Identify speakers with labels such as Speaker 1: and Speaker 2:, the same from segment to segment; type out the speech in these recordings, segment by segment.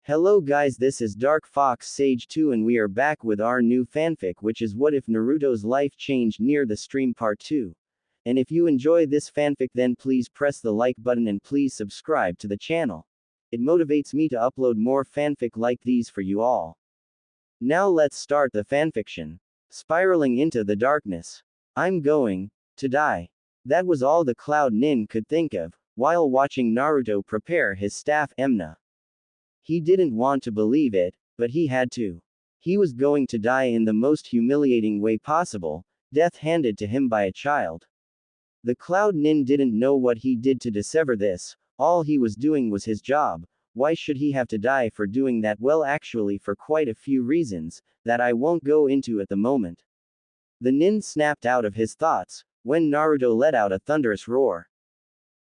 Speaker 1: Hello guys, this is Dark Fox Sage 2 and we are back with our new fanfic, which is What If Naruto's Life Changed Near the Stream Part 2. And if you enjoy this fanfic, then please press the like button and please subscribe to the channel. It motivates me to upload more fanfic like these for you all. Now let's start the fanfiction. Spiraling into the darkness. I'm going to die. That was all the Cloud Nin could think of, while watching Naruto prepare his staff Emna. He didn't want to believe it, but he had to. He was going to die in the most humiliating way possible, death handed to him by a child. The Cloud Nin didn't know what he did to deserve this, all he was doing was his job. Why should he have to die for doing that? Well, actually for quite a few reasons, that I won't go into at the moment. The Nin snapped out of his thoughts, when Naruto let out a thunderous roar.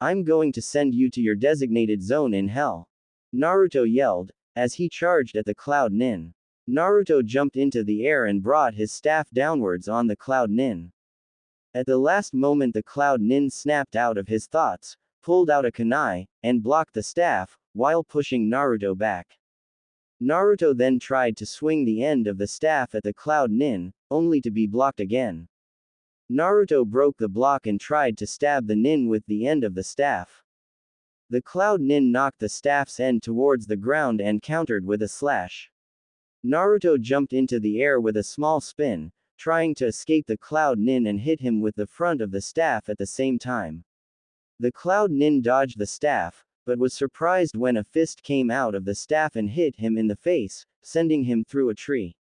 Speaker 1: I'm going to send you to your designated zone in hell. Naruto yelled, as he charged at the Cloud Nin. Naruto jumped into the air and brought his staff downwards on the Cloud Nin. At the last moment the Cloud Nin snapped out of his thoughts, pulled out a kunai, and blocked the staff, while pushing Naruto back. Naruto then tried to swing the end of the staff at the Cloud Nin, only to be blocked again. Naruto broke the block and tried to stab the Nin with the end of the staff. The Cloud Nin knocked the staff's end towards the ground and countered with a slash. Naruto jumped into the air with a small spin, trying to escape the Cloud Nin and hit him with the front of the staff at the same time. The Cloud Nin dodged the staff, but was surprised when a fist came out of the staff and hit him in the face, sending him through a tree.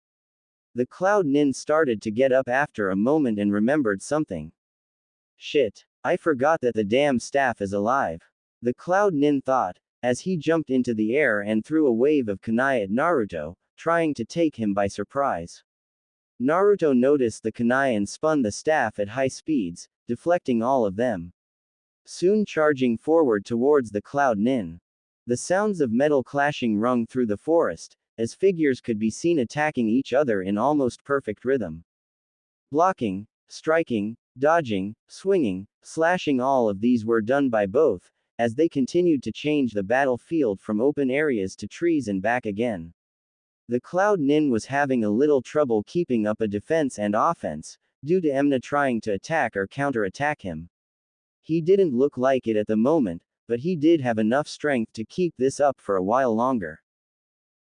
Speaker 1: The Cloud Nin started to get up after a moment and remembered something. Shit, I forgot that the damn staff is alive. The Cloud Nin thought, as he jumped into the air and threw a wave of kunai at Naruto, trying to take him by surprise. Naruto noticed the kunai and spun the staff at high speeds, deflecting all of them. Soon charging forward towards the Cloud Nin. The sounds of metal clashing rung through the forest, as figures could be seen attacking each other in almost perfect rhythm. Blocking, striking, dodging, swinging, slashing, all of these were done by both, as they continued to change the battlefield from open areas to trees and back again. The Cloud Nin was having a little trouble keeping up a defense and offense, due to Emna trying to attack or counter-attack him. He didn't look like it at the moment, but he did have enough strength to keep this up for a while longer.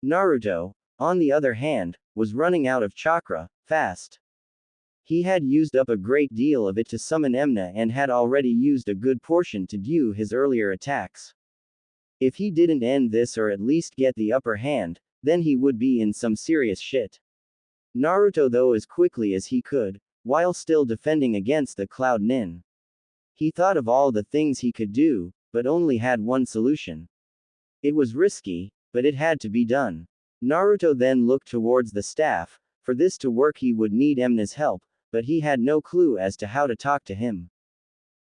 Speaker 1: Naruto, on the other hand, was running out of chakra, fast. He had used up a great deal of it to summon Emna and had already used a good portion to do his earlier attacks. If he didn't end this or at least get the upper hand, then he would be in some serious shit. Naruto though as quickly as he could, while still defending against the Cloud Nin. He thought of all the things he could do, but only had one solution. It was risky, but it had to be done. Naruto then looked towards the staff. For this to work he would need Emna's help, but he had no clue as to how to talk to him.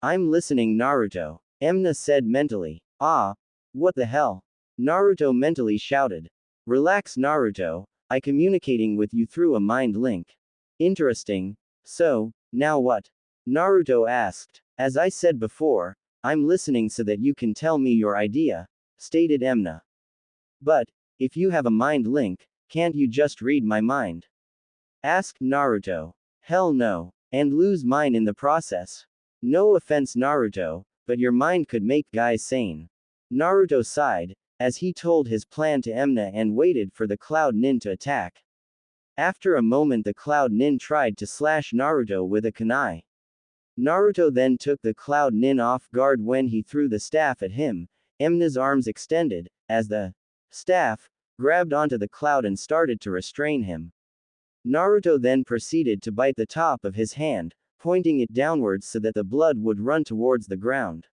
Speaker 1: I'm listening, Naruto, Emna said mentally. Ah, what the hell? Naruto mentally shouted. Relax, Naruto, I communicating with you through a mind link. Interesting. So, now what? Naruto asked. As I said before, I'm listening so that you can tell me your idea, stated Emna. But, if you have a mind link, can't you just read my mind? Asked Naruto. Hell no. And lose mine in the process. No offense, Naruto, but your mind could make guys sane. Naruto sighed, as he told his plan to Emna and waited for the Cloud Nin to attack. After a moment the Cloud Nin tried to slash Naruto with a kunai. Naruto then took the Cloud Nin off guard when he threw the staff at him, Emna's arms extended, as the staff grabbed onto the cloud and started to restrain him. Naruto then proceeded to bite the top of his hand, pointing it downwards so that the blood would run towards the ground.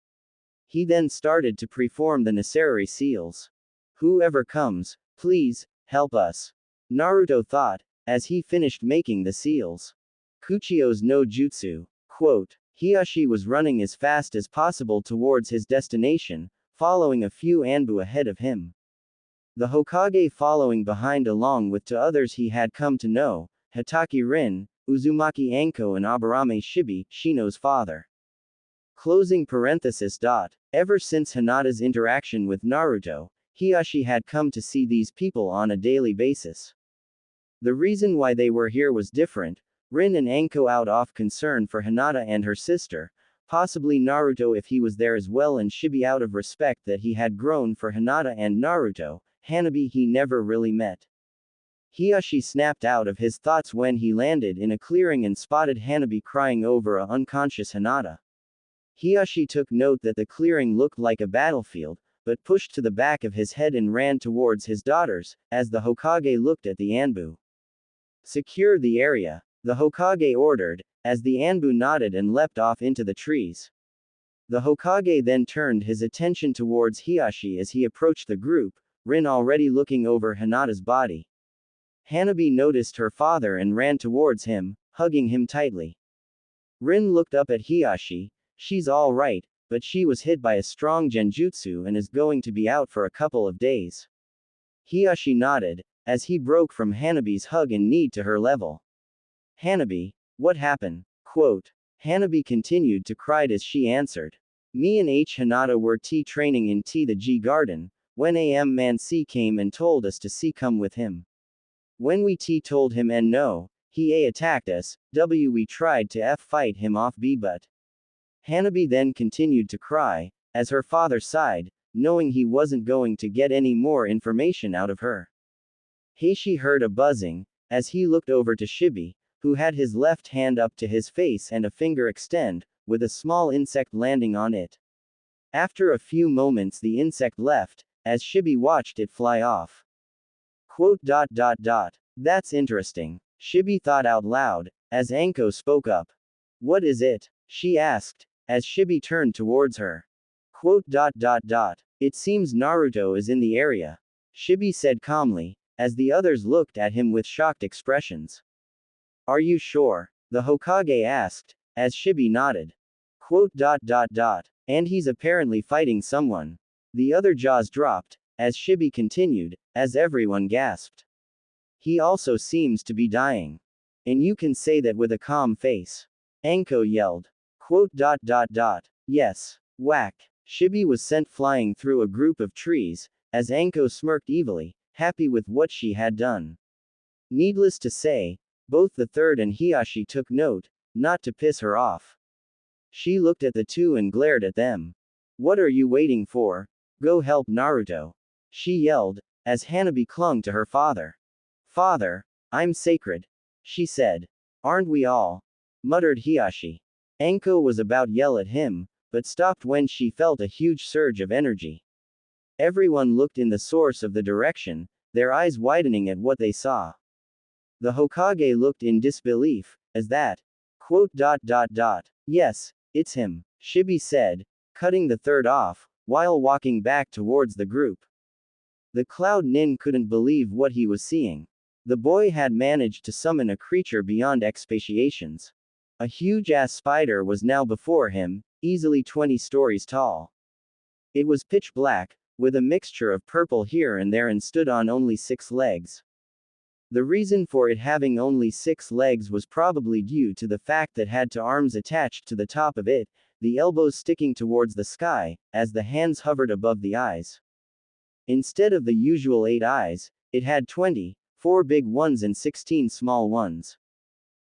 Speaker 1: He then started to perform the necessary seals. Whoever comes, please, help us. Naruto thought, as he finished making the seals. Kuchio's no jutsu. Quote, Hiashi was running as fast as possible towards his destination, following a few Anbu ahead of him. The Hokage following behind along with two others he had come to know, Hitaki Rin, Uzumaki Anko and Aburame Shibi, Shino's father. Closing parenthesis. Ever since Hinata's interaction with Naruto, Hiyashi had come to see these people on a daily basis. The reason why they were here was different. Rin and Anko out of concern for Hinata and her sister, possibly Naruto if he was there as well, and Shibi out of respect that he had grown for Hinata and Naruto, Hanabi he never really met. Hiyashi snapped out of his thoughts when he landed in a clearing and spotted Hanabi crying over a unconscious Hinata. Hiyashi took note that the clearing looked like a battlefield, but pushed to the back of his head and ran towards his daughters, as the Hokage looked at the Anbu. Secure the area, the Hokage ordered, as the Anbu nodded and leapt off into the trees. The Hokage then turned his attention towards Hiyashi as he approached the group, Rin already looking over Hinata's body. Hanabi noticed her father and ran towards him, hugging him tightly. Rin looked up at Hiyashi. She's all right, but she was hit by a strong genjutsu and is going to be out for a couple of days. Hiyashi nodded, as he broke from Hanabi's hug and kneed to her level. Hanabi, what happened? Quote. Hanabi continued to cry as she answered. Me and Hinata were training in the G garden, when Man C came and told us to come with him. When we told him and no, he attacked us, we tried to fight him off but. Hanabi then continued to cry, as her father sighed, knowing he wasn't going to get any more information out of her. Heishi heard a buzzing, as he looked over to Shibi, who had his left hand up to his face and a finger extend, with a small insect landing on it. After a few moments the insect left, as Shibi watched it fly off. Quote. That's interesting, Shibi thought out loud, as Anko spoke up. What is it? She asked, as Shibi turned towards her. Quote. It seems Naruto is in the area, Shibi said calmly, as the others looked at him with shocked expressions. Are you sure? The Hokage asked, as Shibi nodded. Quote. And he's apparently fighting someone. The other jaws dropped, as Shibi continued, as everyone gasped. He also seems to be dying. And you can say that with a calm face. Anko yelled. Quote. Yes. Whack. Shibi was sent flying through a group of trees, as Anko smirked evilly, happy with what she had done. Needless to say, both the third and Hiyashi took note, not to piss her off. She looked at the two and glared at them. What are you waiting for? Go help Naruto. She yelled, as Hanabi clung to her father. Father, I'm sacred, she said. Aren't we all? Muttered Hiyashi. Anko was about to yell at him, but stopped when she felt a huge surge of energy. Everyone looked in the source of the direction, their eyes widening at what they saw. The Hokage looked in disbelief, as that. Quote. Yes, it's him, Shibi said, cutting the third off, while walking back towards the group. The Cloud Nin couldn't believe what he was seeing. The boy had managed to summon a creature beyond expectations. A huge-ass spider was now before him, easily 20 stories tall. It was pitch black, with a mixture of purple here and there, and stood on only 6 legs. The reason for it having only 6 legs was probably due to the fact that it had 2 arms attached to the top of it, the elbows sticking towards the sky, as the hands hovered above the eyes. Instead of the usual 8 eyes, it had 20, 4 big ones and 16 small ones.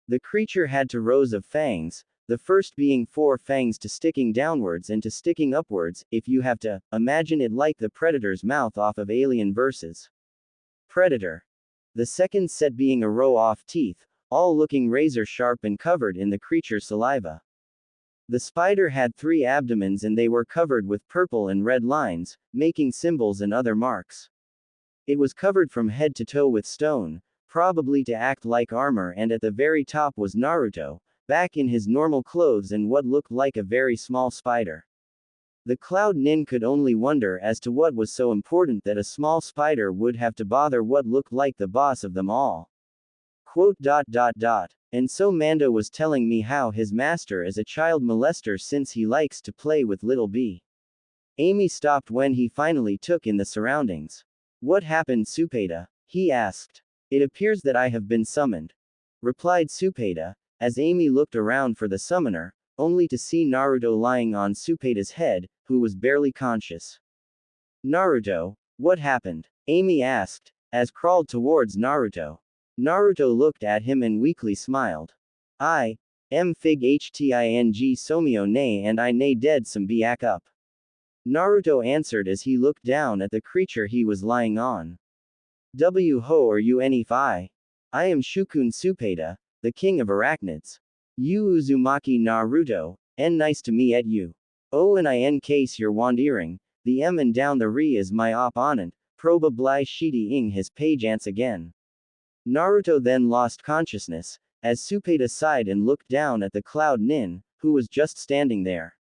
Speaker 1: The creature had 2 rows of fangs, the first being 4 fangs to sticking downwards and to sticking upwards, if you have to imagine it like the Predator's mouth off of Alien vs. Predator. The second set being a row of teeth, all looking razor sharp and covered in the creature's saliva. The spider had 3 abdomens and they were covered with purple and red lines, making symbols and other marks. It was covered from head to toe with stone, probably to act like armor, and at the very top was Naruto, back in his normal clothes and what looked like a very small spider. The Cloud Nin could only wonder as to what was so important that a small spider would have to bother what looked like the boss of them all. Quote. And so Mando was telling me how his master is a child molester since he likes to play with little B. Amy stopped when he finally took in the surroundings. What happened, Supeda? He asked. It appears that I have been summoned, replied Supeda, as Amy looked around for the summoner, only to see Naruto lying on Supeda's head, who was barely conscious. Naruto, What happened? Amy asked, as crawled towards Naruto. Naruto looked at him and weakly smiled. I am fig hting somio ne and I ne dead some biak up. Naruto answered as he looked down at the creature he was lying on. W ho are you I am Shukun Supeda, the king of arachnids. You Uzumaki Naruto, and nice to me at you. Oh and in case you're wandering, the M and down the re is my opponent, proba bly shidi ing his pagance again. Naruto then lost consciousness, as Supeda sighed and looked down at the Cloud Nin, who was just standing there.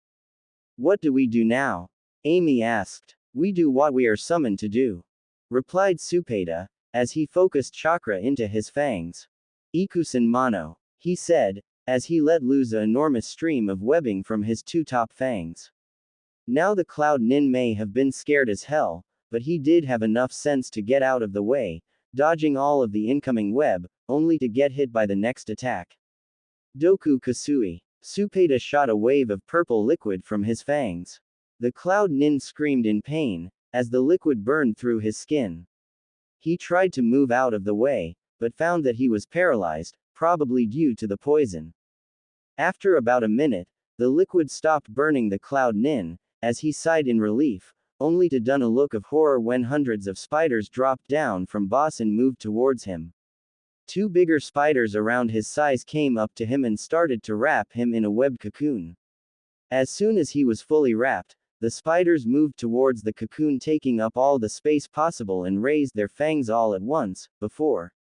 Speaker 1: What do we do now? Amy asked. We do what we are summoned to do, replied Supeda, as he focused chakra into his fangs. Ikusen Mano, he said, as he let loose an enormous stream of webbing from his two top fangs. Now the Cloud Nin may have been scared as hell, but he did have enough sense to get out of the way, dodging all of the incoming web, only to get hit by the next attack. Doku Kasui. Supeda shot a wave of purple liquid from his fangs. The Cloud Nin screamed in pain, as the liquid burned through his skin. He tried to move out of the way, but found that he was paralyzed, probably due to the poison. After about a minute, the liquid stopped burning the Cloud Nin, as he sighed in relief, only to don a look of horror when hundreds of spiders dropped down from boss and moved towards him. Two bigger spiders around his size came up to him and started to wrap him in a webbed cocoon. As soon as he was fully wrapped, the spiders moved towards the cocoon, taking up all the space possible and raised their fangs all at once. Before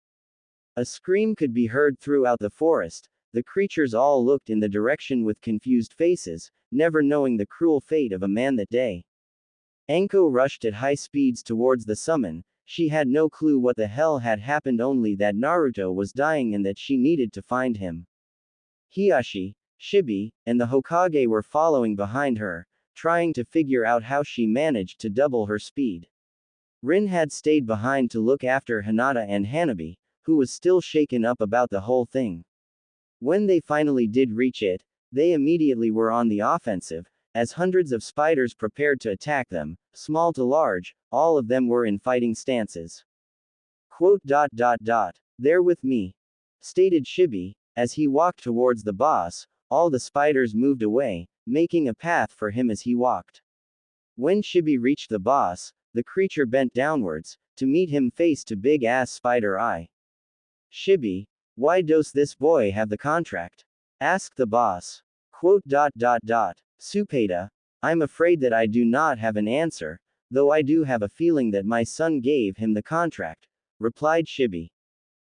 Speaker 1: a scream could be heard throughout the forest, the creatures all looked in the direction with confused faces, never knowing the cruel fate of a man that day. Anko rushed at high speeds towards the summon. She had no clue what the hell had happened, only that Naruto was dying and that she needed to find him. Hiashi, Shibi, and the Hokage were following behind her, trying to figure out how she managed to double her speed. Rin had stayed behind to look after Hinata and Hanabi, who was still shaken up about the whole thing. When they finally did reach it, they immediately were on the offensive, as hundreds of spiders prepared to attack them, small to large, all of them were in fighting stances. They're with me, stated Shibi, as he walked towards the boss. All the spiders moved away, making a path for him as he walked. When Shibi reached the boss, the creature bent downwards, to meet him face to big ass spider eye. Shibi, why does this boy have the contract? Asked the boss. Supeda, I'm afraid that I do not have an answer, though I do have a feeling that my son gave him the contract, replied Shibi.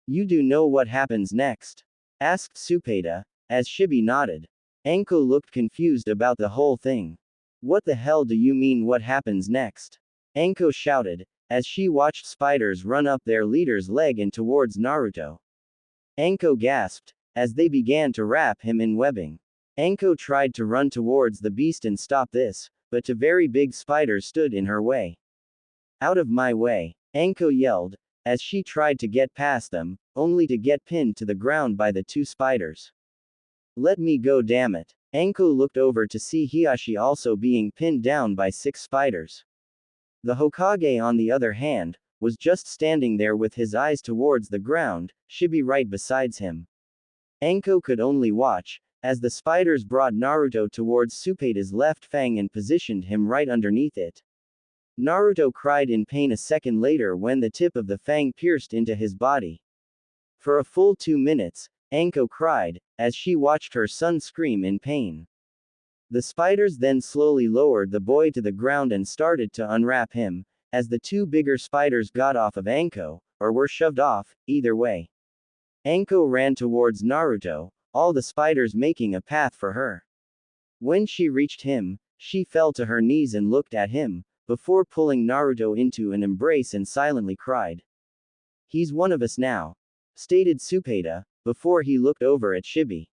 Speaker 1: You do know what happens next? Asked Supeda, as Shibi nodded. Anko looked confused about the whole thing. What the hell do you mean what happens next? Anko shouted, as she watched spiders run up their leader's leg and towards Naruto. Anko gasped, as they began to wrap him in webbing. Anko tried to run towards the beast and stop this, but two very big spiders stood in her way. Out of my way, Anko yelled, as she tried to get past them, only to get pinned to the ground by the two spiders. Let me go, damn it. Anko looked over to see Hiashi also being pinned down by 6 spiders. The Hokage, on the other hand, was just standing there with his eyes towards the ground, Shibi right beside him. Anko could only watch, as the spiders brought Naruto towards Supeda's left fang and positioned him right underneath it. Naruto cried in pain a second later when the tip of the fang pierced into his body. For a full 2 minutes, Anko cried, as she watched her son scream in pain. The spiders then slowly lowered the boy to the ground and started to unwrap him, as the 2 bigger spiders got off of Anko, or were shoved off, either way. Anko ran towards Naruto, all the spiders making a path for her. When she reached him, she fell to her knees and looked at him, before pulling Naruto into an embrace and silently cried. He's one of us now, stated Supeda, before he looked over at Shibi.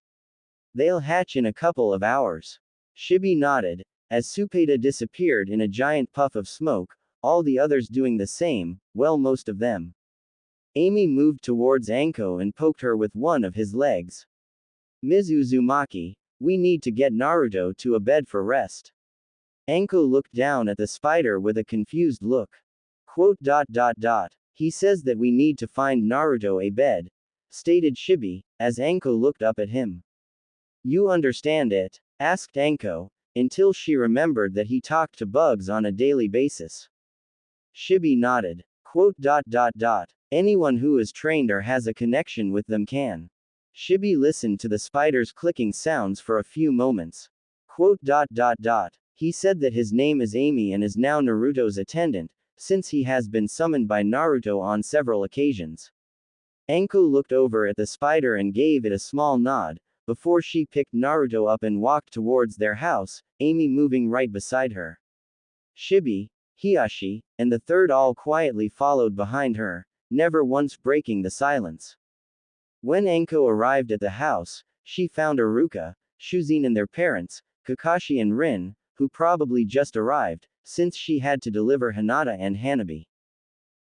Speaker 1: They'll hatch in a couple of hours. Shibi nodded, as Supeda disappeared in a giant puff of smoke, all the others doing the same, well, most of them. Amy moved towards Anko and poked her with one of his legs. Ms. Uzumaki, we need to get Naruto to a bed for rest. Anko looked down at the spider with a confused look. Quote dot dot dot. He says that we need to find Naruto a bed, stated Shibi, as Anko looked up at him. You understand it? Asked Anko, until she remembered that he talked to bugs on a daily basis. Shibi nodded. Quote dot dot dot. Anyone who is trained or has a connection with them can. Shibi listened to the spider's clicking sounds for a few moments. Quote dot dot dot. He said that his name is Amy and is now Naruto's attendant, since he has been summoned by Naruto on several occasions. Anko looked over at the spider and gave it a small nod, before she picked Naruto up and walked towards their house, Amy moving right beside her. Shibi, Hiashi, and the third all quietly followed behind her, never once breaking the silence. When Anko arrived at the house, she found Iruka, Shuzin and their parents, Kakashi and Rin, who probably just arrived, since she had to deliver Hinata and Hanabi.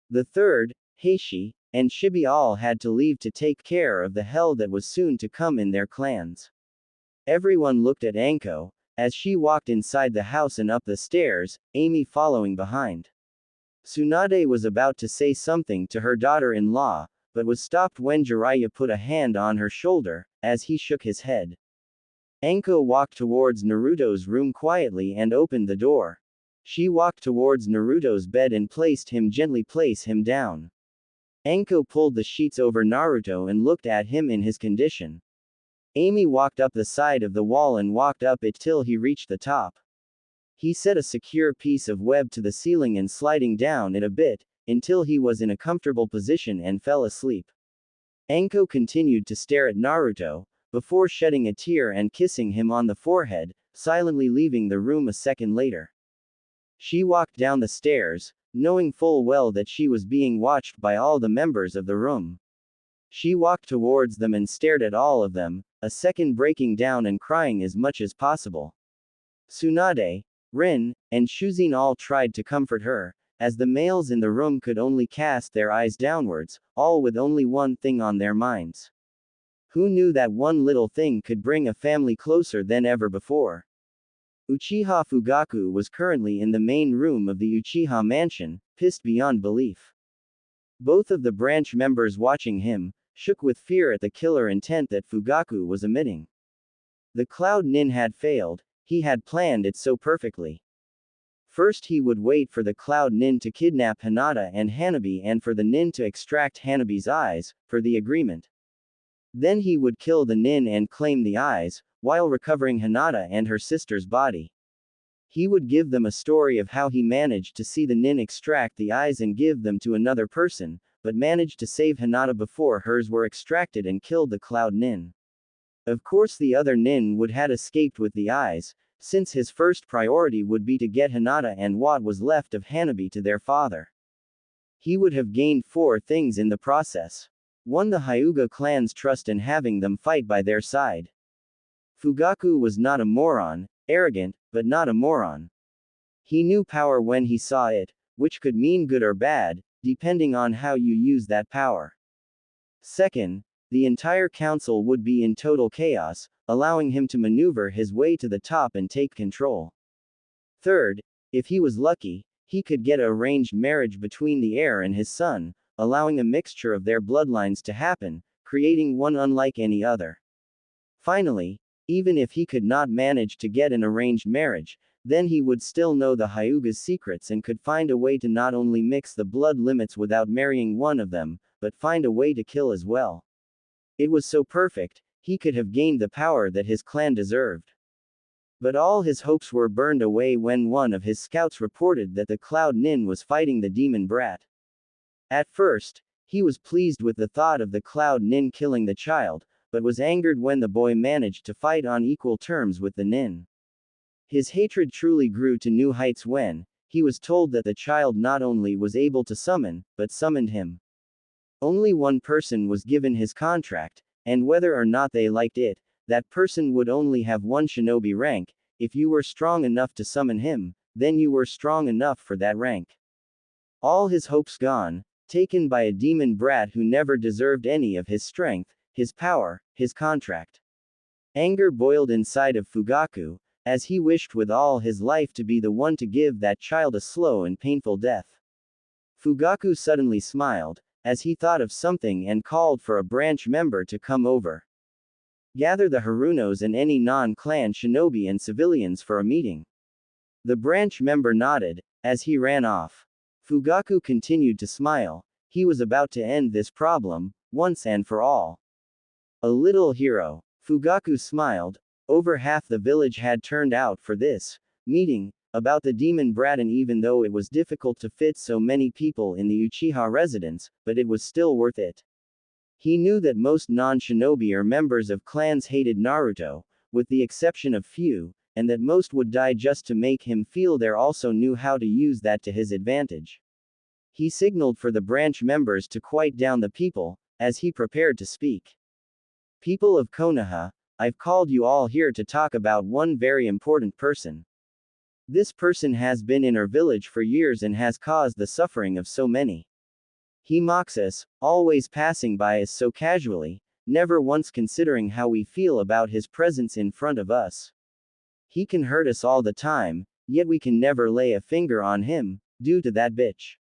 Speaker 1: The third, Heishi, and Shibi all had to leave to take care of the hell that was soon to come in their clans. Everyone looked at Anko, as she walked inside the house and up the stairs, Amy following behind. Tsunade was about to say something to her daughter-in-law, but was stopped when Jiraiya put a hand on her shoulder, as he shook his head. Anko walked towards Naruto's room quietly and opened the door. She walked towards Naruto's bed and gently placed him down. Anko pulled the sheets over Naruto and looked at him in his condition. Amy walked up the side of the wall and walked up it till he reached the top. He set a secure piece of web to the ceiling and sliding down it a bit, until he was in a comfortable position and fell asleep. Anko continued to stare at Naruto, before shedding a tear and kissing him on the forehead, silently leaving the room a second later. She walked down the stairs, knowing full well that she was being watched by all the members of the room. She walked towards them and stared at all of them, a second breaking down and crying as much as possible. Tsunade, Rin, and Shuzin all tried to comfort her, as the males in the room could only cast their eyes downwards, all with only one thing on their minds. Who knew that one little thing could bring a family closer than ever before? Uchiha Fugaku was currently in the main room of the Uchiha mansion, pissed beyond belief. Both of the branch members watching him, shook with fear at the killer intent that Fugaku was emitting. The Cloud Nin had failed, he had planned it so perfectly. First he would wait for the Cloud Nin to kidnap Hinata and Hanabi and for the Nin to extract Hanabi's eyes, for the agreement. Then he would kill the Nin and claim the eyes, while recovering Hinata and her sister's body. He would give them a story of how he managed to see the Nin extract the eyes and give them to another person, but managed to save Hinata before hers were extracted and killed the Cloud Nin. Of course the other Nin would had escaped with the eyes, since his first priority would be to get Hinata and what was left of Hanabi to their father. He would have gained 4 things in the process. 1. The Hyuga clan's trust and having them fight by their side. Fugaku was not a moron, arrogant, but not a moron. He knew power when he saw it, which could mean good or bad, depending on how you use that power. 2. The entire council would be in total chaos, allowing him to maneuver his way to the top and take control. 3. If he was lucky, he could get an arranged marriage between the heir and his son, allowing a mixture of their bloodlines to happen, creating one unlike any other. Finally, even if he could not manage to get an arranged marriage, then he would still know the Hyuga's secrets and could find a way to not only mix the blood limits without marrying one of them, but find a way to kill as well. It was so perfect, he could have gained the power that his clan deserved. But all his hopes were burned away when one of his scouts reported that the Cloud Nin was fighting the demon brat. At first, he was pleased with the thought of the Cloud Nin killing the child, but was angered when the boy managed to fight on equal terms with the Nin. His hatred truly grew to new heights when he was told that the child not only was able to summon, but summoned him. Only one person was given his contract, and whether or not they liked it, that person would only have 1 shinobi rank. If you were strong enough to summon him, then you were strong enough for that rank. All his hopes gone, taken by a demon brat who never deserved any of his strength, his power, his contract. Anger boiled inside of Fugaku, as he wished with all his life to be the one to give that child a slow and painful death. Fugaku suddenly smiled, as he thought of something and called for a branch member to come over. Gather the Harunos and any non-clan shinobi and civilians for a meeting. The branch member nodded, as he ran off. Fugaku continued to smile. He was about to end this problem, once and for all. A little hero. Fugaku smiled. Over half the village had turned out for this meeting about the demon brat, and even though it was difficult to fit so many people in the Uchiha residence, but it was still worth it. He knew that most non-shinobi or members of clans hated Naruto, with the exception of few, and that most would die just to make him feel there. Also knew how to use that to his advantage. He signaled for the branch members to quiet down the people, as he prepared to speak. People of Konoha, I've called you all here to talk about one very important person. This person has been in our village for years and has caused the suffering of so many. He mocks us, always passing by us so casually, never once considering how we feel about his presence in front of us. He can hurt us all the time, yet we can never lay a finger on him, due to that bitch.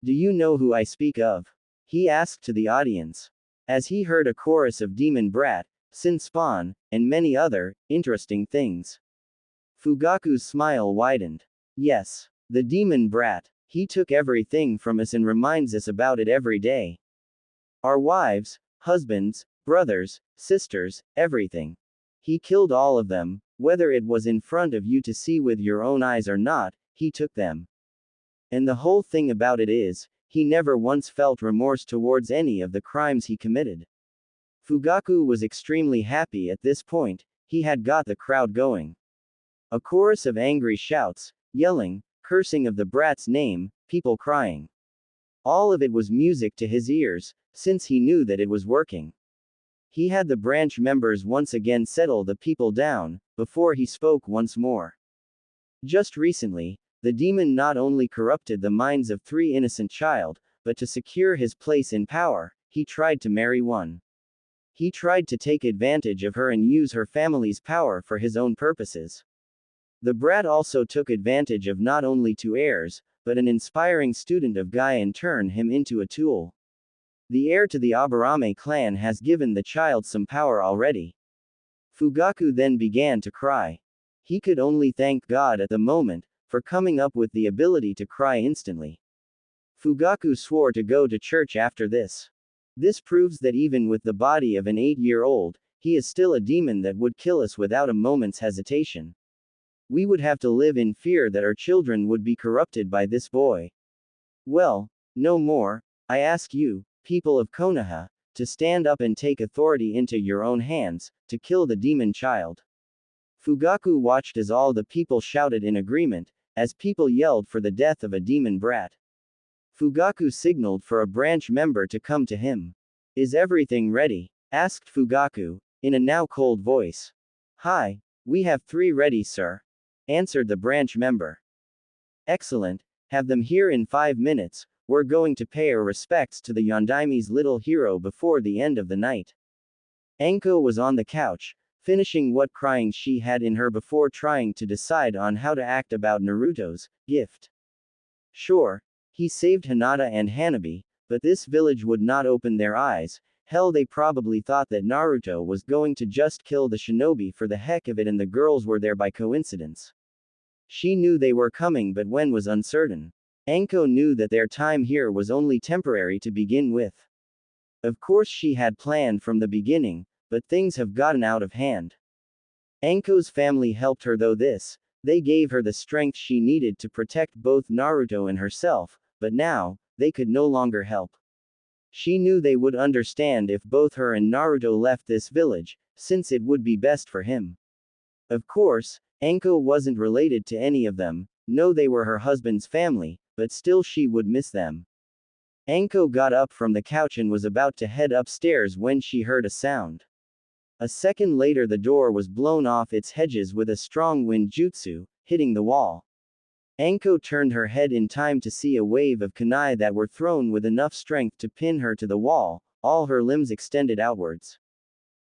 Speaker 1: Do you know who I speak of? He asked to the audience. As he heard a chorus of Demon Brat, Sin Spawn, and many other interesting things. Fugaku's smile widened. Yes, the Demon Brat. He took everything from us and reminds us about it every day. Our wives, husbands, brothers, sisters, everything. He killed all of them, whether it was in front of you to see with your own eyes or not, he took them. And the whole thing about it is, he never once felt remorse towards any of the crimes he committed. Fugaku was extremely happy at this point. He had got the crowd going. A chorus of angry shouts, yelling, cursing of the brat's name, people crying. All of it was music to his ears, since he knew that it was working. He had the branch members once again settle the people down, before he spoke once more. Just recently, the demon not only corrupted the minds of 3 innocent child, but to secure his place in power, he tried to marry one. He tried to take advantage of her and use her family's power for his own purposes. The brat also took advantage of not only 2 heirs, but an inspiring student of Guy and turned him into a tool. The heir to the Aburame clan has given the child some power already. Fugaku then began to cry. He could only thank God at the moment, for coming up with the ability to cry instantly. Fugaku swore to go to church after this. This proves that even with the body of an 8-year-old, he is still a demon that would kill us without a moment's hesitation. We would have to live in fear that our children would be corrupted by this boy. Well, no more. I ask you, people of Konoha, to stand up and take authority into your own hands, to kill the demon child. Fugaku watched as all the people shouted in agreement, as people yelled for the death of a demon brat. Fugaku signaled for a branch member to come to him. Is everything ready? Asked Fugaku, in a now cold voice. Hi, we have 3 ready, sir. Answered the branch member. Excellent, have them here in 5 minutes, we're going to pay our respects to the Yondaime's little hero before the end of the night. Anko was on the couch, finishing what crying she had in her before trying to decide on how to act about Naruto's gift. Sure, he saved Hinata and Hanabi, but this village would not open their eyes. Hell, they probably thought that Naruto was going to just kill the shinobi for the heck of it and the girls were there by coincidence. She knew they were coming, but when was uncertain. Anko knew that their time here was only temporary to begin with. Of course she had planned from the beginning, but things have gotten out of hand. Anko's family helped her though they gave her the strength she needed to protect both Naruto and herself, but now, they could no longer help. She knew they would understand if both her and Naruto left this village, since it would be best for him. Of course, Anko wasn't related to any of them, no, they were her husband's family, but still she would miss them. Anko got up from the couch and was about to head upstairs when she heard a sound. A second later the door was blown off its hinges with a strong wind jutsu, hitting the wall. Anko turned her head in time to see a wave of kunai that were thrown with enough strength to pin her to the wall, all her limbs extended outwards.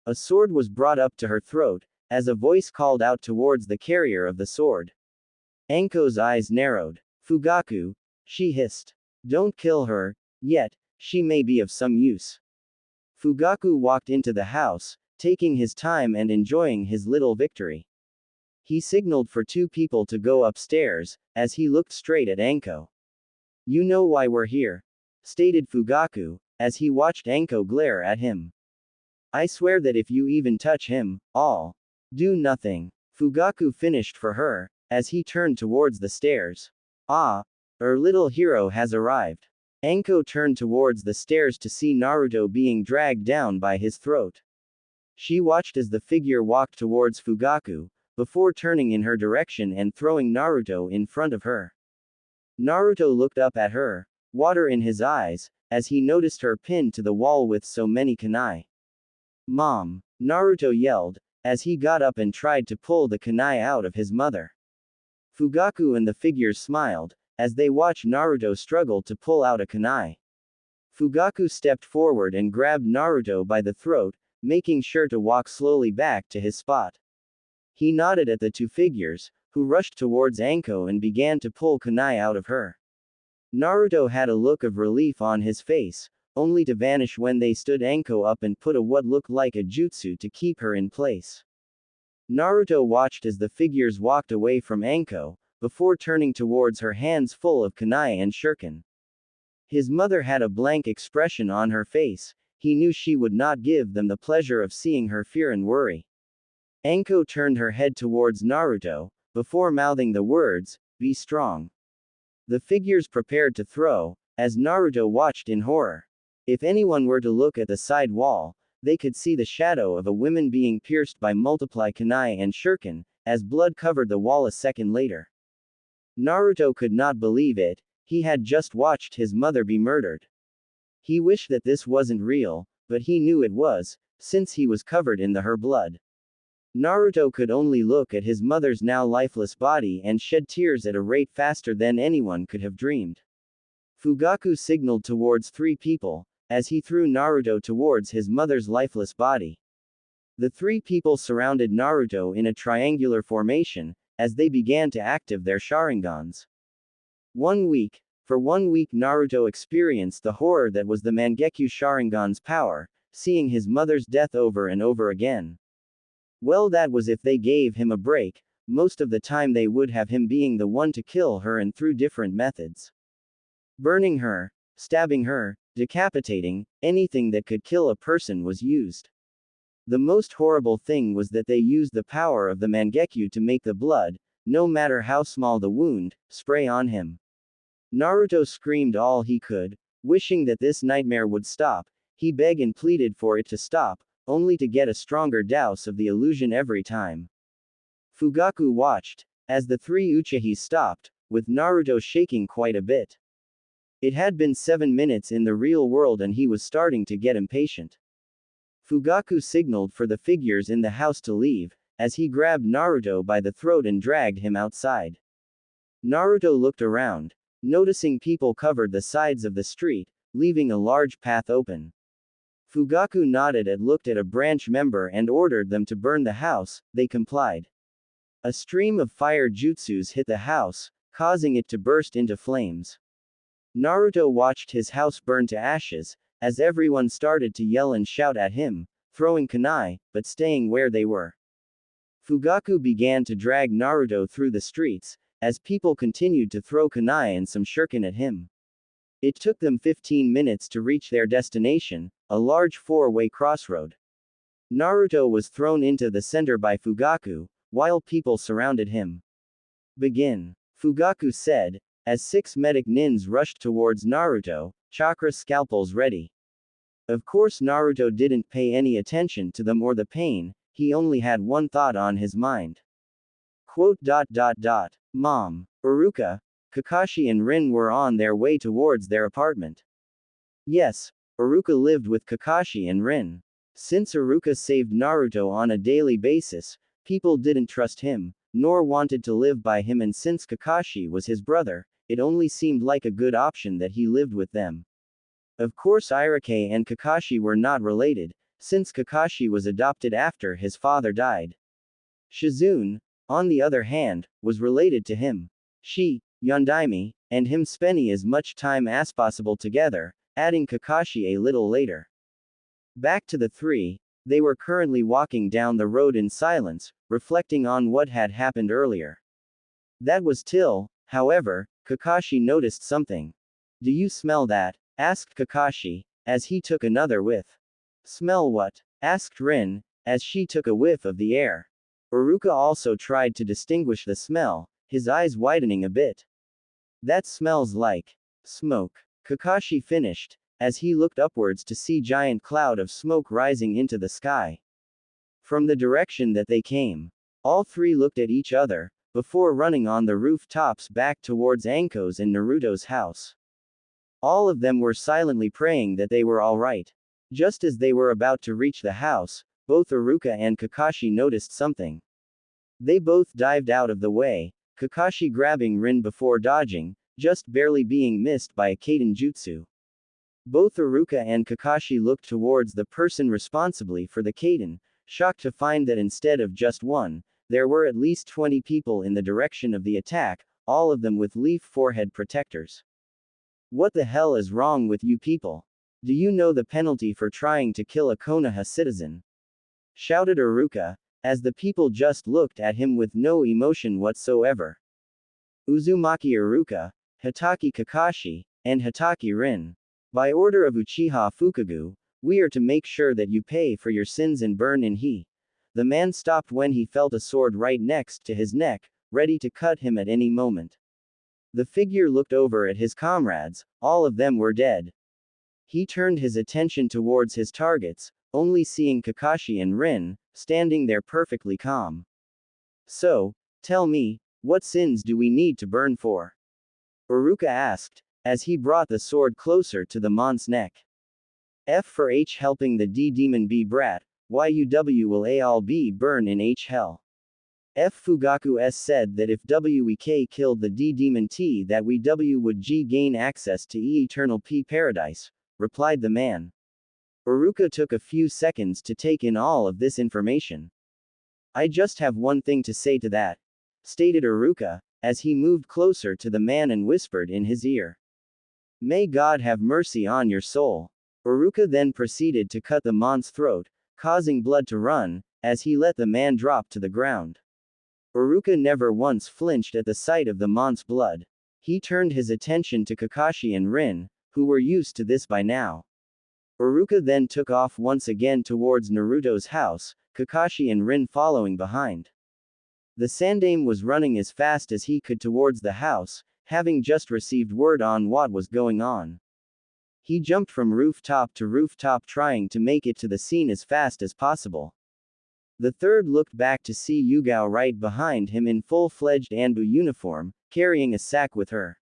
Speaker 1: A sword was brought up to her throat, as a voice called out towards the carrier of the sword. Anko's eyes narrowed. Fugaku, she hissed. Don't kill her, yet, she may be of some use. Fugaku walked into the house, taking his time and enjoying his little victory. He signaled for two people to go upstairs, as he looked straight at Anko. You know why we're here, stated Fugaku, as he watched Anko glare at him. I swear that if you even touch him, I'll do nothing. Fugaku finished for her, as he turned towards the stairs. Ah, our little hero has arrived. Anko turned towards the stairs to see Naruto being dragged down by his throat. She watched as the figure walked towards Fugaku, before turning in her direction and throwing Naruto in front of her. Naruto looked up at her, water in his eyes, as he noticed her pinned to the wall with so many kunai. Mom! Naruto yelled, as he got up and tried to pull the kunai out of his mother. Fugaku and the figures smiled, as they watched Naruto struggle to pull out a kunai. Fugaku stepped forward and grabbed Naruto by the throat, making sure to walk slowly back to his spot. He nodded at the two figures, who rushed towards Anko and began to pull kunai out of her. Naruto had a look of relief on his face, only to vanish when they stood Anko up and put a what looked like a jutsu to keep her in place. Naruto watched as the figures walked away from Anko, before turning towards her, hands full of kunai and shuriken. His mother had a blank expression on her face. He knew she would not give them the pleasure of seeing her fear and worry. Anko turned her head towards Naruto, before mouthing the words, "Be strong." The figures prepared to throw, as Naruto watched in horror. If anyone were to look at the side wall, they could see the shadow of a woman being pierced by multiple kunai and shuriken, as blood covered the wall a second later. Naruto could not believe it. He had just watched his mother be murdered. He wished that this wasn't real, but he knew it was, since he was covered in her blood. Naruto could only look at his mother's now lifeless body and shed tears at a rate faster than anyone could have dreamed. Fugaku signaled towards three people, as he threw Naruto towards his mother's lifeless body. The three people surrounded Naruto in a triangular formation, as they began to activate their Sharingans. For 1 week Naruto experienced the horror that was the Mangekyo Sharingan's power, seeing his mother's death over and over again. Well, that was if they gave him a break. Most of the time they would have him being the one to kill her, and through different methods. Burning her, stabbing her, decapitating, anything that could kill a person was used. The most horrible thing was that they used the power of the Mangekyo to make the blood, no matter how small the wound, spray on him. Naruto screamed all he could, wishing that this nightmare would stop. He begged and pleaded for it to stop, only to get a stronger dose of the illusion every time. Fugaku watched, as the three Uchihis stopped, with Naruto shaking quite a bit. It had been 7 minutes in the real world and he was starting to get impatient. Fugaku signaled for the figures in the house to leave, as he grabbed Naruto by the throat and dragged him outside. Naruto looked around, noticing people covered the sides of the street, leaving a large path open. Fugaku nodded and looked at a branch member and ordered them to burn the house. They complied. A stream of fire jutsus hit the house, causing it to burst into flames. Naruto watched his house burn to ashes, as everyone started to yell and shout at him, throwing kunai, but staying where they were. Fugaku began to drag Naruto through the streets, as people continued to throw kunai and some shuriken at him. It took them 15 minutes to reach their destination, a large 4-way crossroad. Naruto was thrown into the center by Fugaku, while people surrounded him. Begin. Fugaku said, as 6 medic nins rushed towards Naruto, chakra scalpels ready. Of course Naruto didn't pay any attention to them or the pain, he only had one thought on his mind. Quote. Mom. Iruka, Kakashi and Rin were on their way towards their apartment. Yes, Iruka lived with Kakashi and Rin. Since Iruka saved Naruto on a daily basis, people didn't trust him, nor wanted to live by him, and since Kakashi was his brother, it only seemed like a good option that he lived with them. Of course Iruka and Kakashi were not related, since Kakashi was adopted after his father died. Shizune, on the other hand, was related to him. She Yondaime, and him spending as much time as possible together, adding Kakashi a little later. Back to the three, they were currently walking down the road in silence, reflecting on what had happened earlier. That was till, however, Kakashi noticed something. Do you smell that? Asked Kakashi, as he took another whiff. Smell what? Asked Rin, as she took a whiff of the air. Uruka also tried to distinguish the smell, his eyes widening a bit. That smells like smoke. Kakashi finished, as he looked upwards to see giant cloud of smoke rising into the sky. From the direction that they came, all three looked at each other, before running on the rooftops back towards Anko's and Naruto's house. All of them were silently praying that they were all right. Just as they were about to reach the house, both Uruka and Kakashi noticed something. They both dived out of the way, Kakashi grabbing Rin before dodging, just barely being missed by a Kaden jutsu. Both Uruka and Kakashi looked towards the person responsibly for the Kaden, shocked to find that instead of just one, there were at least 20 people in the direction of the attack, all of them with leaf forehead protectors. What the hell is wrong with you people? Do you know the penalty for trying to kill a Konoha citizen? Shouted Uruka, as the people just looked at him with no emotion whatsoever. Uzumaki Uruka, Hitaki Kakashi, and Hitaki Rin. By order of Uchiha Fukagu, we are to make sure that you pay for your sins and burn in he. The man stopped when he felt a sword right next to his neck, ready to cut him at any moment. The figure looked over at his comrades, all of them were dead. He turned his attention towards his targets, only seeing Kakashi and Rin, standing there perfectly calm. So, tell me, what sins do we need to burn for? Uruka asked, as he brought the sword closer to the Mon's neck. F for H helping the D-Demon B brat, YUW will all be burn in H hell. F Fugaku S said that if WEK killed the D-Demon T that we W would G gain access to E Eternal P Paradise, replied the man. Uruka took a few seconds to take in all of this information. I just have one thing to say to that, stated Uruka, as he moved closer to the man and whispered in his ear. May God have mercy on your soul. Uruka then proceeded to cut the man's throat, causing blood to run, as he let the man drop to the ground. Uruka never once flinched at the sight of the man's blood. He turned his attention to Kakashi and Rin, who were used to this by now. Uruka then took off once again towards Naruto's house, Kakashi and Rin following behind. The Sandaime was running as fast as he could towards the house, having just received word on what was going on. He jumped from rooftop to rooftop trying to make it to the scene as fast as possible. The third looked back to see Yugao right behind him in full-fledged Anbu uniform, carrying a sack with her.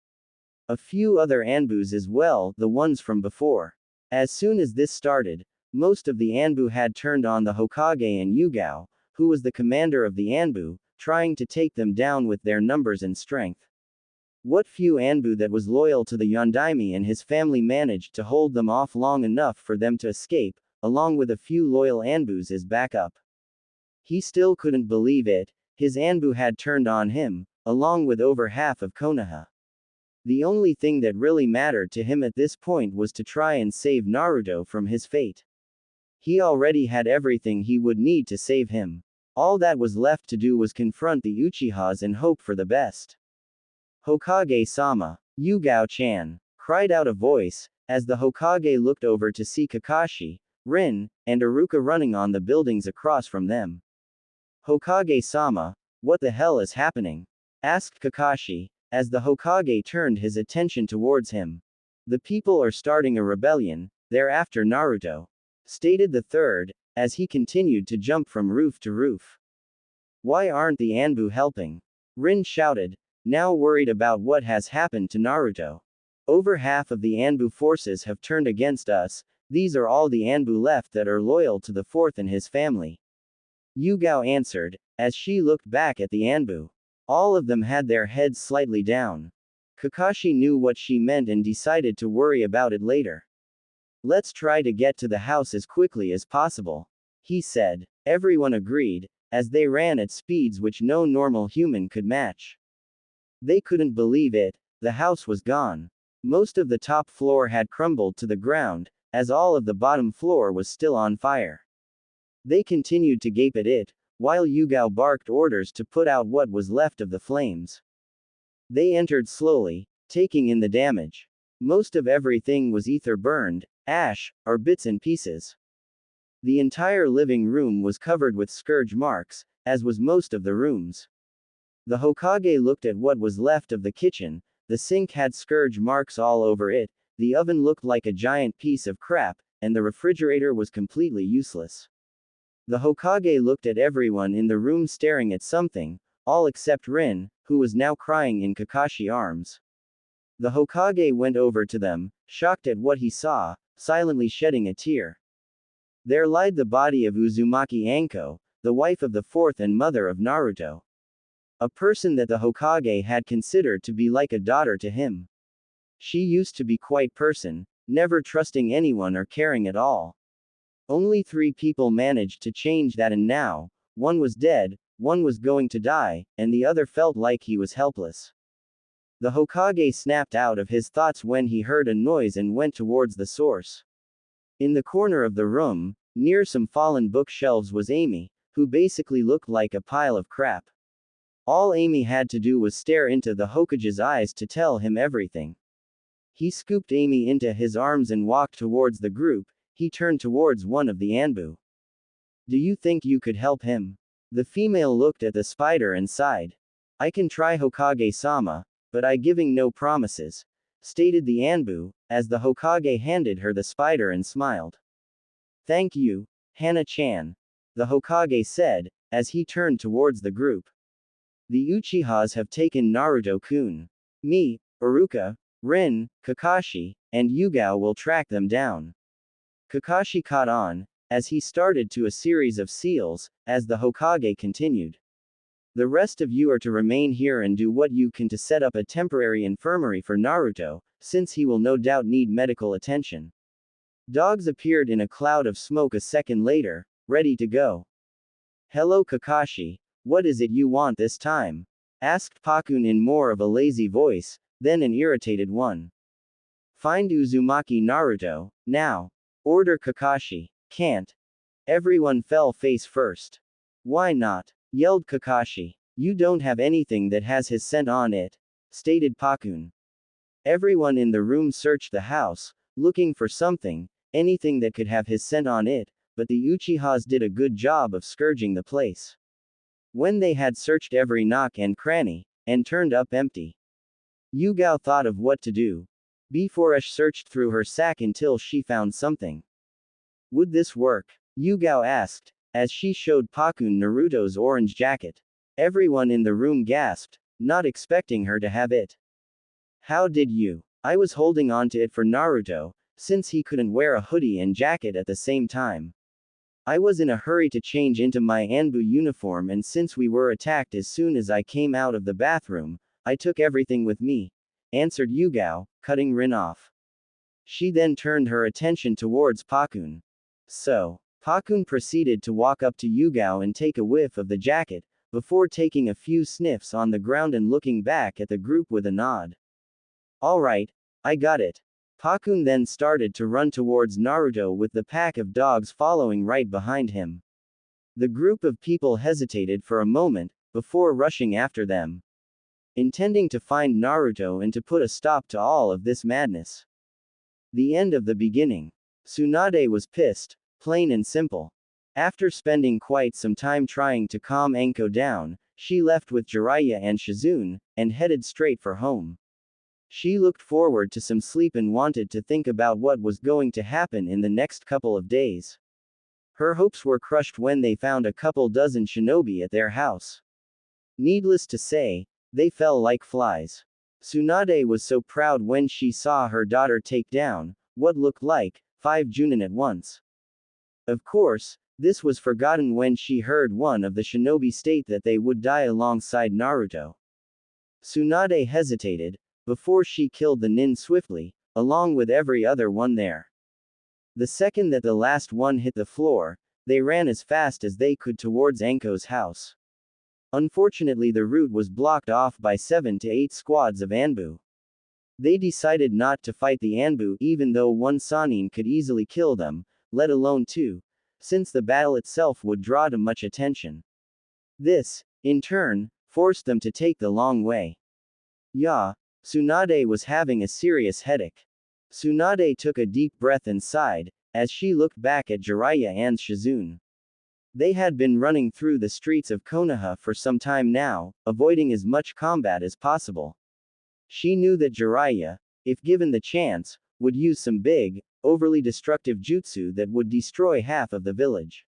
Speaker 1: A few other Anbus as well, the ones from before. As soon as this started, most of the Anbu had turned on the Hokage and Yugao, who was the commander of the Anbu, trying to take them down with their numbers and strength. What few Anbu that was loyal to the Yondaime and his family managed to hold them off long enough for them to escape, along with a few loyal Anbus as backup. He still couldn't believe it, his Anbu had turned on him, along with over half of Konoha. The only thing that really mattered to him at this point was to try and save Naruto from his fate. He already had everything he would need to save him. All that was left to do was confront the Uchihas and hope for the best. Hokage-sama, Yugao-chan, cried out a voice, as the Hokage looked over to see Kakashi, Rin, and Uruka running on the buildings across from them. Hokage-sama, what the hell is happening? Asked Kakashi, as the Hokage turned his attention towards him. The people are starting a rebellion, they're after Naruto, stated the third, as he continued to jump from roof to roof. Why aren't the Anbu helping? Rin shouted, now worried about what has happened to Naruto. Over half of the Anbu forces have turned against us, these are all the Anbu left that are loyal to the fourth and his family. Yugao answered, as she looked back at the Anbu. All of them had their heads slightly down. Kakashi knew what she meant and decided to worry about it later. Let's try to get to the house as quickly as possible, he said. Everyone agreed, as they ran at speeds which no normal human could match. They couldn't believe it, the house was gone. Most of the top floor had crumbled to the ground, as all of the bottom floor was still on fire. They continued to gape at it, while Yugao barked orders to put out what was left of the flames. They entered slowly, taking in the damage. Most of everything was either burned, ash, or bits and pieces. The entire living room was covered with scourge marks, as was most of the rooms. The Hokage looked at what was left of the kitchen. The sink had scourge marks all over it, the oven looked like a giant piece of crap, and the refrigerator was completely useless. The Hokage looked at everyone in the room staring at something, all except Rin, who was now crying in Kakashi's arms. The Hokage went over to them, shocked at what he saw, silently shedding a tear. There lied the body of Uzumaki Anko, the wife of the fourth and mother of Naruto. A person that the Hokage had considered to be like a daughter to him. She used to be quite person, never trusting anyone or caring at all. Only 3 people managed to change that, and now, one was dead, one was going to die, and the other felt like he was helpless. The Hokage snapped out of his thoughts when he heard a noise and went towards the source. In the corner of the room, near some fallen bookshelves, was Amy, who basically looked like a pile of crap. All Amy had to do was stare into the Hokage's eyes to tell him everything. He scooped Amy into his arms and walked towards the group. He turned towards one of the Anbu. Do you think you could help him? The female looked at the spider and sighed. I can try, Hokage-sama, but I giving no promises, stated the Anbu, as the Hokage handed her the spider and smiled. Thank you, Hana-chan, the Hokage said, as he turned towards the group. The Uchihas have taken Naruto-kun. Me, Iruka, Rin, Kakashi, and Yugao will track them down. Kakashi caught on, as he started to a series of seals, as the Hokage continued. The rest of you are to remain here and do what you can to set up a temporary infirmary for Naruto, since he will no doubt need medical attention. Dogs appeared in a cloud of smoke a second later, ready to go. Hello Kakashi, what is it you want this time? Asked Pakun in more of a lazy voice, then an irritated one. Find Uzumaki Naruto, now. Order Kakashi. Can't. Everyone fell face first. Why not? Yelled Kakashi. You don't have anything that has his scent on it, stated Pakun. Everyone in the room searched the house, looking for something, anything that could have his scent on it, but the Uchihas did a good job of scourging the place. When they had searched every nook and cranny, and turned up empty, Yugao thought of what to do. Before searched through her sack until she found something. Would this work? Yugao asked, as she showed Pakun Naruto's orange jacket. Everyone in the room gasped, not expecting her to have it. How did you? I was holding on to it for Naruto, since he couldn't wear a hoodie and jacket at the same time. I was in a hurry to change into my Anbu uniform, and since we were attacked as soon as I came out of the bathroom, I took everything with me, answered Yugao, cutting Rin off. She then turned her attention towards Pakun. So, Pakun proceeded to walk up to Yugao and take a whiff of the jacket, before taking a few sniffs on the ground and looking back at the group with a nod. Alright, I got it. Pakun then started to run towards Naruto with the pack of dogs following right behind him. The group of people hesitated for a moment, before rushing after them, intending to find Naruto and to put a stop to all of this madness. The end of the beginning. Tsunade was pissed, plain and simple. After spending quite some time trying to calm Anko down, she left with Jiraiya and Shizune, and headed straight for home. She looked forward to some sleep and wanted to think about what was going to happen in the next couple of days. Her hopes were crushed when they found a couple dozen shinobi at their house. Needless to say, they fell like flies. Tsunade was so proud when she saw her daughter take down what looked like 5 Junin at once. Of course, this was forgotten when she heard one of the shinobi state that they would die alongside Naruto. Tsunade hesitated, before she killed the nin swiftly, along with every other one there. The second that the last one hit the floor, they ran as fast as they could towards Anko's house. Unfortunately, the route was blocked off by 7 to 8 squads of Anbu. They decided not to fight the Anbu even though one Sannin could easily kill them, let alone two, since the battle itself would draw too much attention. This, in turn, forced them to take the long way. Yeah, Tsunade was having a serious headache. Tsunade took a deep breath and sighed, as she looked back at Jiraiya and Shizune. They had been running through the streets of Konoha for some time now, avoiding as much combat as possible. She knew that Jiraiya, if given the chance, would use some big, overly destructive jutsu that would destroy half of the village.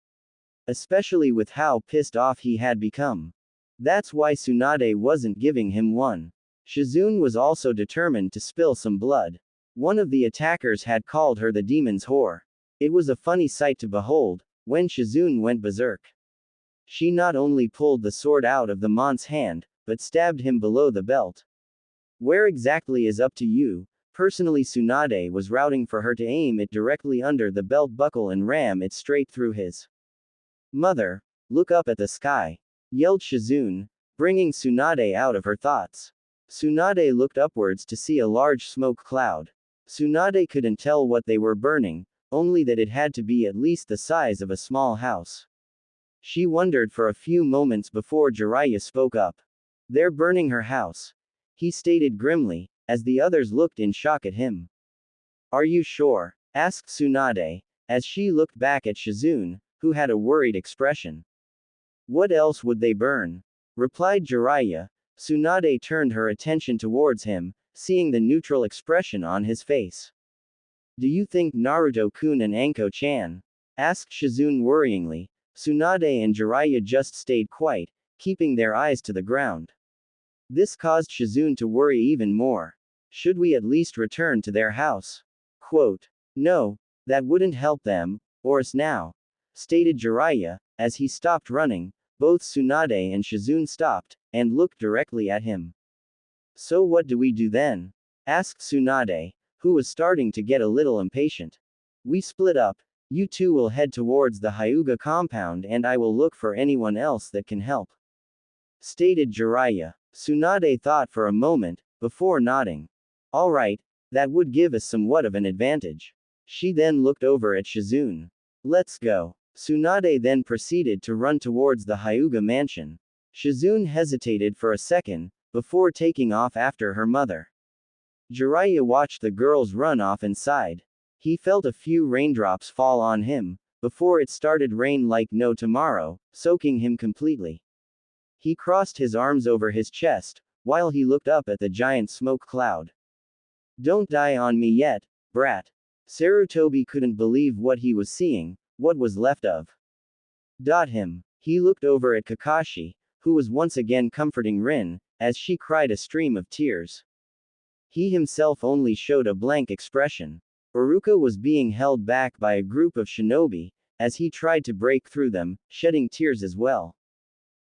Speaker 1: Especially with how pissed off he had become. That's why Tsunade wasn't giving him one. Shizune was also determined to spill some blood. One of the attackers had called her the demon's whore. It was a funny sight to behold, when Shizune went berserk. She not only pulled the sword out of the man's hand, but stabbed him below the belt. Where exactly is up to you. Personally, Tsunade was routing for her to aim it directly under the belt buckle and ram it straight through his. Mother, look up at the sky, yelled Shizune, bringing Tsunade out of her thoughts. Tsunade looked upwards to see a large smoke cloud. Tsunade couldn't tell what they were burning, only that it had to be at least the size of a small house. She wondered for a few moments before Jiraiya spoke up. They're burning her house, he stated grimly, as the others looked in shock at him. Are you sure? Asked Tsunade, as she looked back at Shizune, who had a worried expression. What else would they burn? Replied Jiraiya. Tsunade turned her attention towards him, seeing the neutral expression on his face. Do you think Naruto-kun and Anko-chan? Asked Shizune worryingly. Tsunade and Jiraiya just stayed quiet, keeping their eyes to the ground. This caused Shizune to worry even more. Should we at least return to their house? Quote. No, that wouldn't help them, or us now, stated Jiraiya, as he stopped running. Both Tsunade and Shizune stopped, and looked directly at him. So what do we do then? Asked Tsunade, who was starting to get a little impatient. We split up, you two will head towards the Hyuga compound and I will look for anyone else that can help, stated Jiraiya. Tsunade thought for a moment, before nodding. Alright, that would give us somewhat of an advantage. She then looked over at Shizune. Let's go. Tsunade then proceeded to run towards the Hyuga mansion. Shizune hesitated for a second, before taking off after her mother. Jiraiya watched the girls run off and sighed. He felt a few raindrops fall on him, before it started rain like no tomorrow, soaking him completely. He crossed his arms over his chest, while he looked up at the giant smoke cloud. Don't die on me yet, brat. Sarutobi couldn't believe what he was seeing, what was left of. Him. He looked over at Kakashi, who was once again comforting Rin, as she cried a stream of tears. He himself only showed a blank expression. Iruka was being held back by a group of shinobi, as he tried to break through them, shedding tears as well.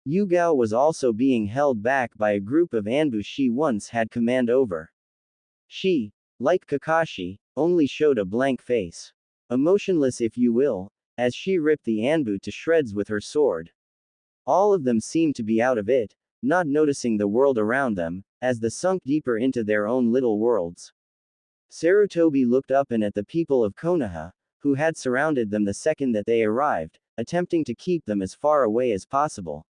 Speaker 1: Yugao was also being held back by a group of Anbu she once had command over. She, like Kakashi, only showed a blank face. Emotionless if you will, as she ripped the Anbu to shreds with her sword. All of them seemed to be out of it, not noticing the world around them, as they sunk deeper into their own little worlds. Sarutobi looked up and at the people of Konoha, who had surrounded them the second that they arrived, attempting to keep them as far away as possible.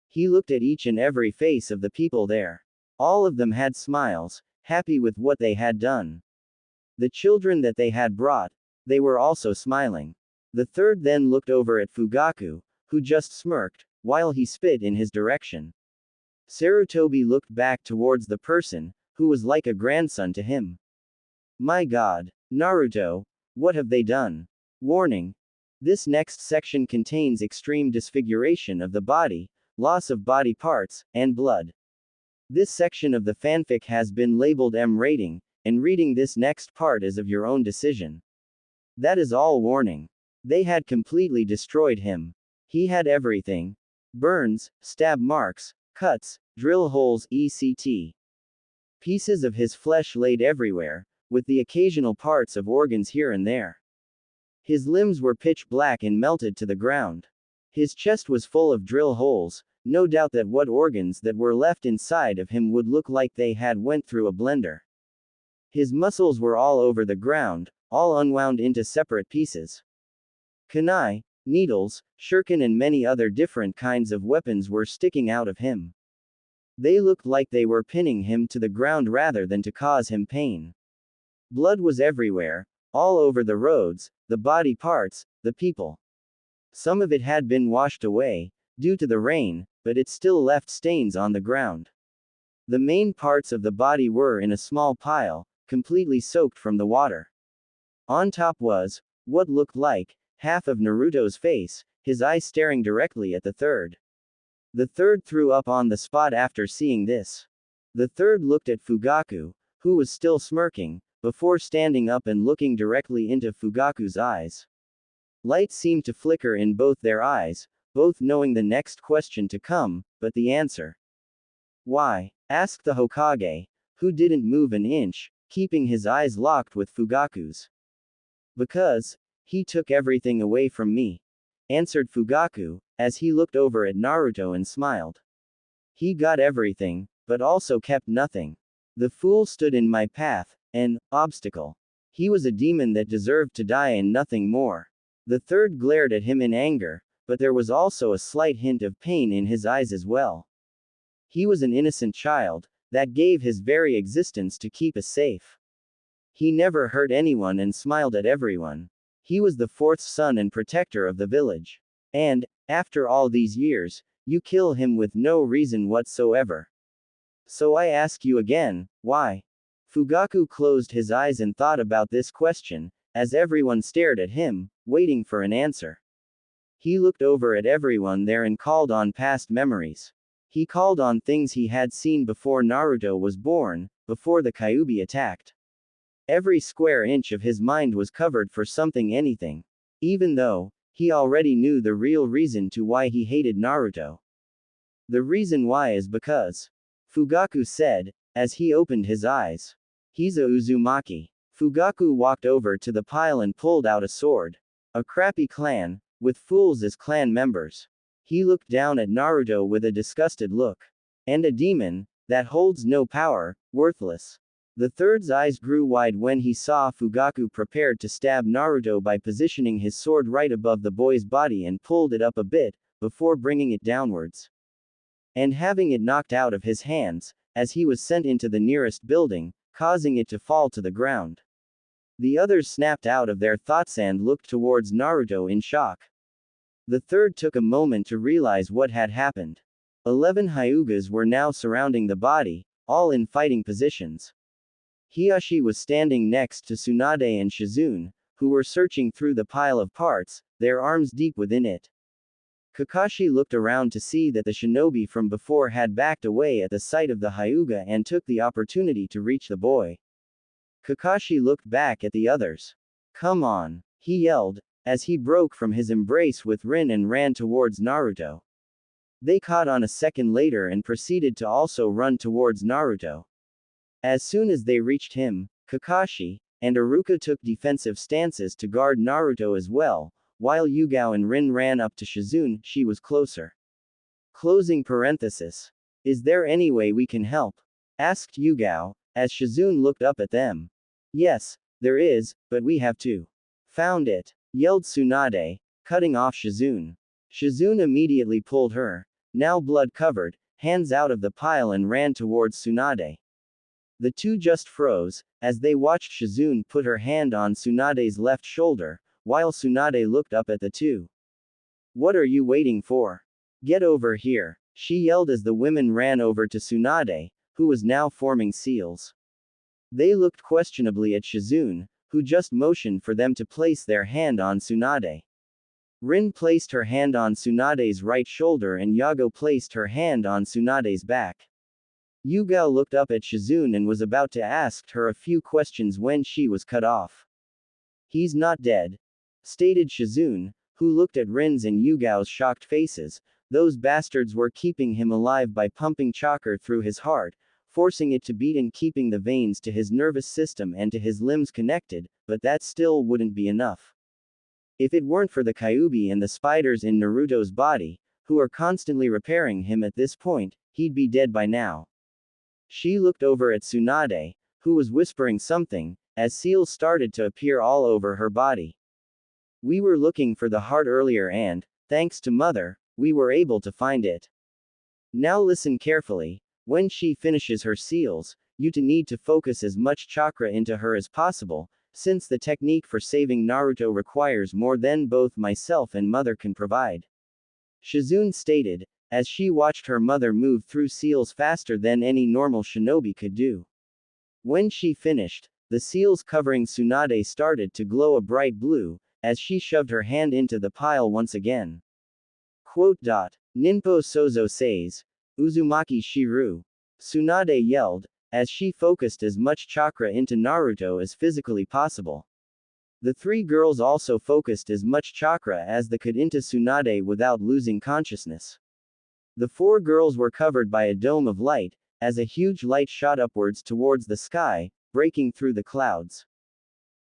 Speaker 1: He looked at each and every face of the people there. All of them had smiles, happy with what they had done. The children that they had brought, they were also smiling. The third then looked over at Fugaku, who just smirked, while he spit in his direction. Sarutobi looked back towards the person, who was like a grandson to him. My god, Naruto, what have they done? Warning. This next section contains extreme disfiguration of the body, loss of body parts, and blood. This section of the fanfic has been labeled M rating, and reading this next part is of your own decision. That is all warning. They had completely destroyed him. He had everything. Burns, stab marks, cuts, drill holes etc. Pieces of his flesh laid everywhere, with the occasional parts of organs here and there. His limbs were pitch black and melted to the ground. His chest was full of drill holes, No doubt that what organs that were left inside of him would look like they had went through a blender. His muscles were all over the ground, all unwound into separate pieces. Kunai, needles, shuriken and many other different kinds of weapons were sticking out of him. They looked like they were pinning him to the ground rather than to cause him pain. Blood was everywhere, all over the roads, the body parts, the people. Some of it had been washed away, due to the rain, but it still left stains on the ground. The main parts of the body were in a small pile, completely soaked from the water. On top was, what looked like, half of Naruto's face, his eyes staring directly at the third. The third threw up on the spot after seeing this. The third looked at Fugaku, who was still smirking, before standing up and looking directly into Fugaku's eyes. Light seemed to flicker in both their eyes, both knowing the next question to come, but the answer. Why? Asked the Hokage, who didn't move an inch, keeping his eyes locked with Fugaku's. Because he took everything away from me, answered Fugaku, as he looked over at Naruto and smiled. He got everything, but also kept nothing. The fool stood in my path, an obstacle. He was a demon that deserved to die and nothing more. The third glared at him in anger, but there was also a slight hint of pain in his eyes as well. He was an innocent child, that gave his very existence to keep us safe. He never hurt anyone and smiled at everyone. He was the fourth son and protector of the village. And, after all these years, you kill him with no reason whatsoever. So I ask you again, why? Fugaku closed his eyes and thought about this question, as everyone stared at him, waiting for an answer. He looked over at everyone there and called on past memories. He called on things he had seen before Naruto was born, before the Kyuubi attacked. Every square inch of his mind was covered for something anything. Even though, he already knew the real reason to why he hated Naruto. The reason why is because. Fugaku said, as he opened his eyes. He's a Uzumaki. Fugaku walked over to the pile and pulled out a sword. A crappy clan, with fools as clan members. He looked down at Naruto with a disgusted look. And a demon, that holds no power, worthless. The third's eyes grew wide when he saw Fugaku prepared to stab Naruto by positioning his sword right above the boy's body and pulled it up a bit, before bringing it downwards. And having it knocked out of his hands, as he was sent into the nearest building, causing it to fall to the ground. The others snapped out of their thoughts and looked towards Naruto in shock. The third took a moment to realize what had happened. 11 Hyugas were now surrounding the body, all in fighting positions. Hiashi was standing next to Tsunade and Shizune, who were searching through the pile of parts, their arms deep within it. Kakashi looked around to see that the shinobi from before had backed away at the sight of the Hyuga and took the opportunity to reach the boy. Kakashi looked back at the others. Come on, he yelled, as he broke from his embrace with Rin and ran towards Naruto. They caught on a second later and proceeded to also run towards Naruto. As soon as they reached him, Kakashi and Iruka took defensive stances to guard Naruto as well, while Yugao and Rin ran up to Shizune, she was closer. Closing parenthesis. Is there any way we can help? Asked Yugao, as Shizune looked up at them. Yes, there is, but we have to. Found it, yelled Tsunade, cutting off Shizune. Shizune immediately pulled her, now blood-covered, hands out of the pile and ran towards Tsunade. The two just froze, as they watched Shizune put her hand on Tsunade's left shoulder, while Tsunade looked up at the two. What are you waiting for? Get over here, she yelled as the women ran over to Tsunade, who was now forming seals. They looked questionably at Shizune, who just motioned for them to place their hand on Tsunade. Rin placed her hand on Tsunade's right shoulder and Yago placed her hand on Tsunade's back. Yugao looked up at Shizune and was about to ask her a few questions when she was cut off. He's not dead, stated Shizune, who looked at Rin's and Yugao's shocked faces. Those bastards were keeping him alive by pumping chakra through his heart, forcing it to beat and keeping the veins to his nervous system and to his limbs connected, but that still wouldn't be enough. If it weren't for the Kyuubi and the spiders in Naruto's body, who are constantly repairing him at this point, he'd be dead by now. She looked over at Tsunade, who was whispering something, as seals started to appear all over her body. We were looking for the heart earlier and, thanks to Mother, we were able to find it. Now listen carefully. When she finishes her seals, you need to focus as much chakra into her as possible, since the technique for saving Naruto requires more than both myself and Mother can provide. Shizune stated, as she watched her mother move through seals faster than any normal shinobi could do. When she finished, the seals covering Tsunade started to glow a bright blue, as she shoved her hand into the pile once again. Quote. Ninpo Sozo says, Uzumaki Shiru. Tsunade yelled, as she focused as much chakra into Naruto as physically possible. The three girls also focused as much chakra as they could into Tsunade without losing consciousness. The four girls were covered by a dome of light, as a huge light shot upwards towards the sky, breaking through the clouds.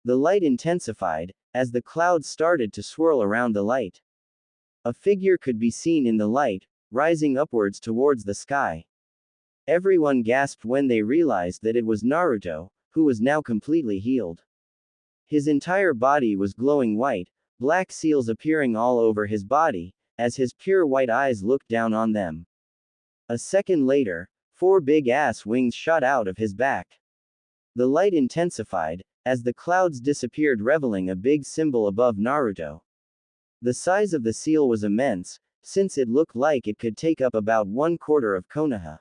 Speaker 1: The light intensified, as the clouds started to swirl around the light. A figure could be seen in the light, rising upwards towards the sky. Everyone gasped when they realized that it was Naruto, who was now completely healed. His entire body was glowing white, black seals appearing all over his body, as his pure white eyes looked down on them. A second later, 4 big-ass wings shot out of his back. The light intensified, as the clouds disappeared, revealing a big symbol above Naruto. The size of the seal was immense, since it looked like it could take up about 1/4 of Konoha.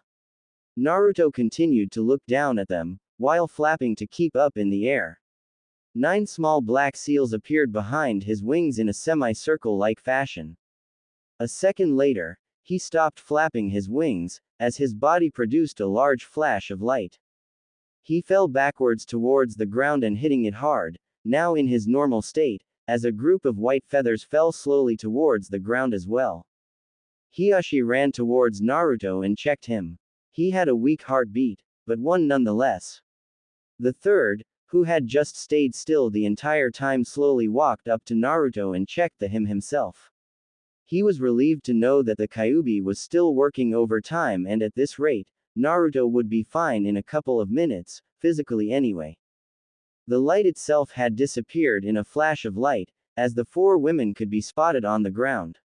Speaker 1: Naruto continued to look down at them, while flapping to keep up in the air. 9 small black seals appeared behind his wings in a semicircle-like fashion. A second later, he stopped flapping his wings, as his body produced a large flash of light. He fell backwards towards the ground and hitting it hard, now in his normal state, as a group of white feathers fell slowly towards the ground as well. Hiashi ran towards Naruto and checked him. He had a weak heartbeat, but one nonetheless. The third, who had just stayed still the entire time, slowly walked up to Naruto and checked him himself. He was relieved to know that the Kyuubi was still working overtime, and at this rate, Naruto would be fine in a couple of minutes, physically anyway. The light itself had disappeared in a flash of light, as the 4 women could be spotted on the ground.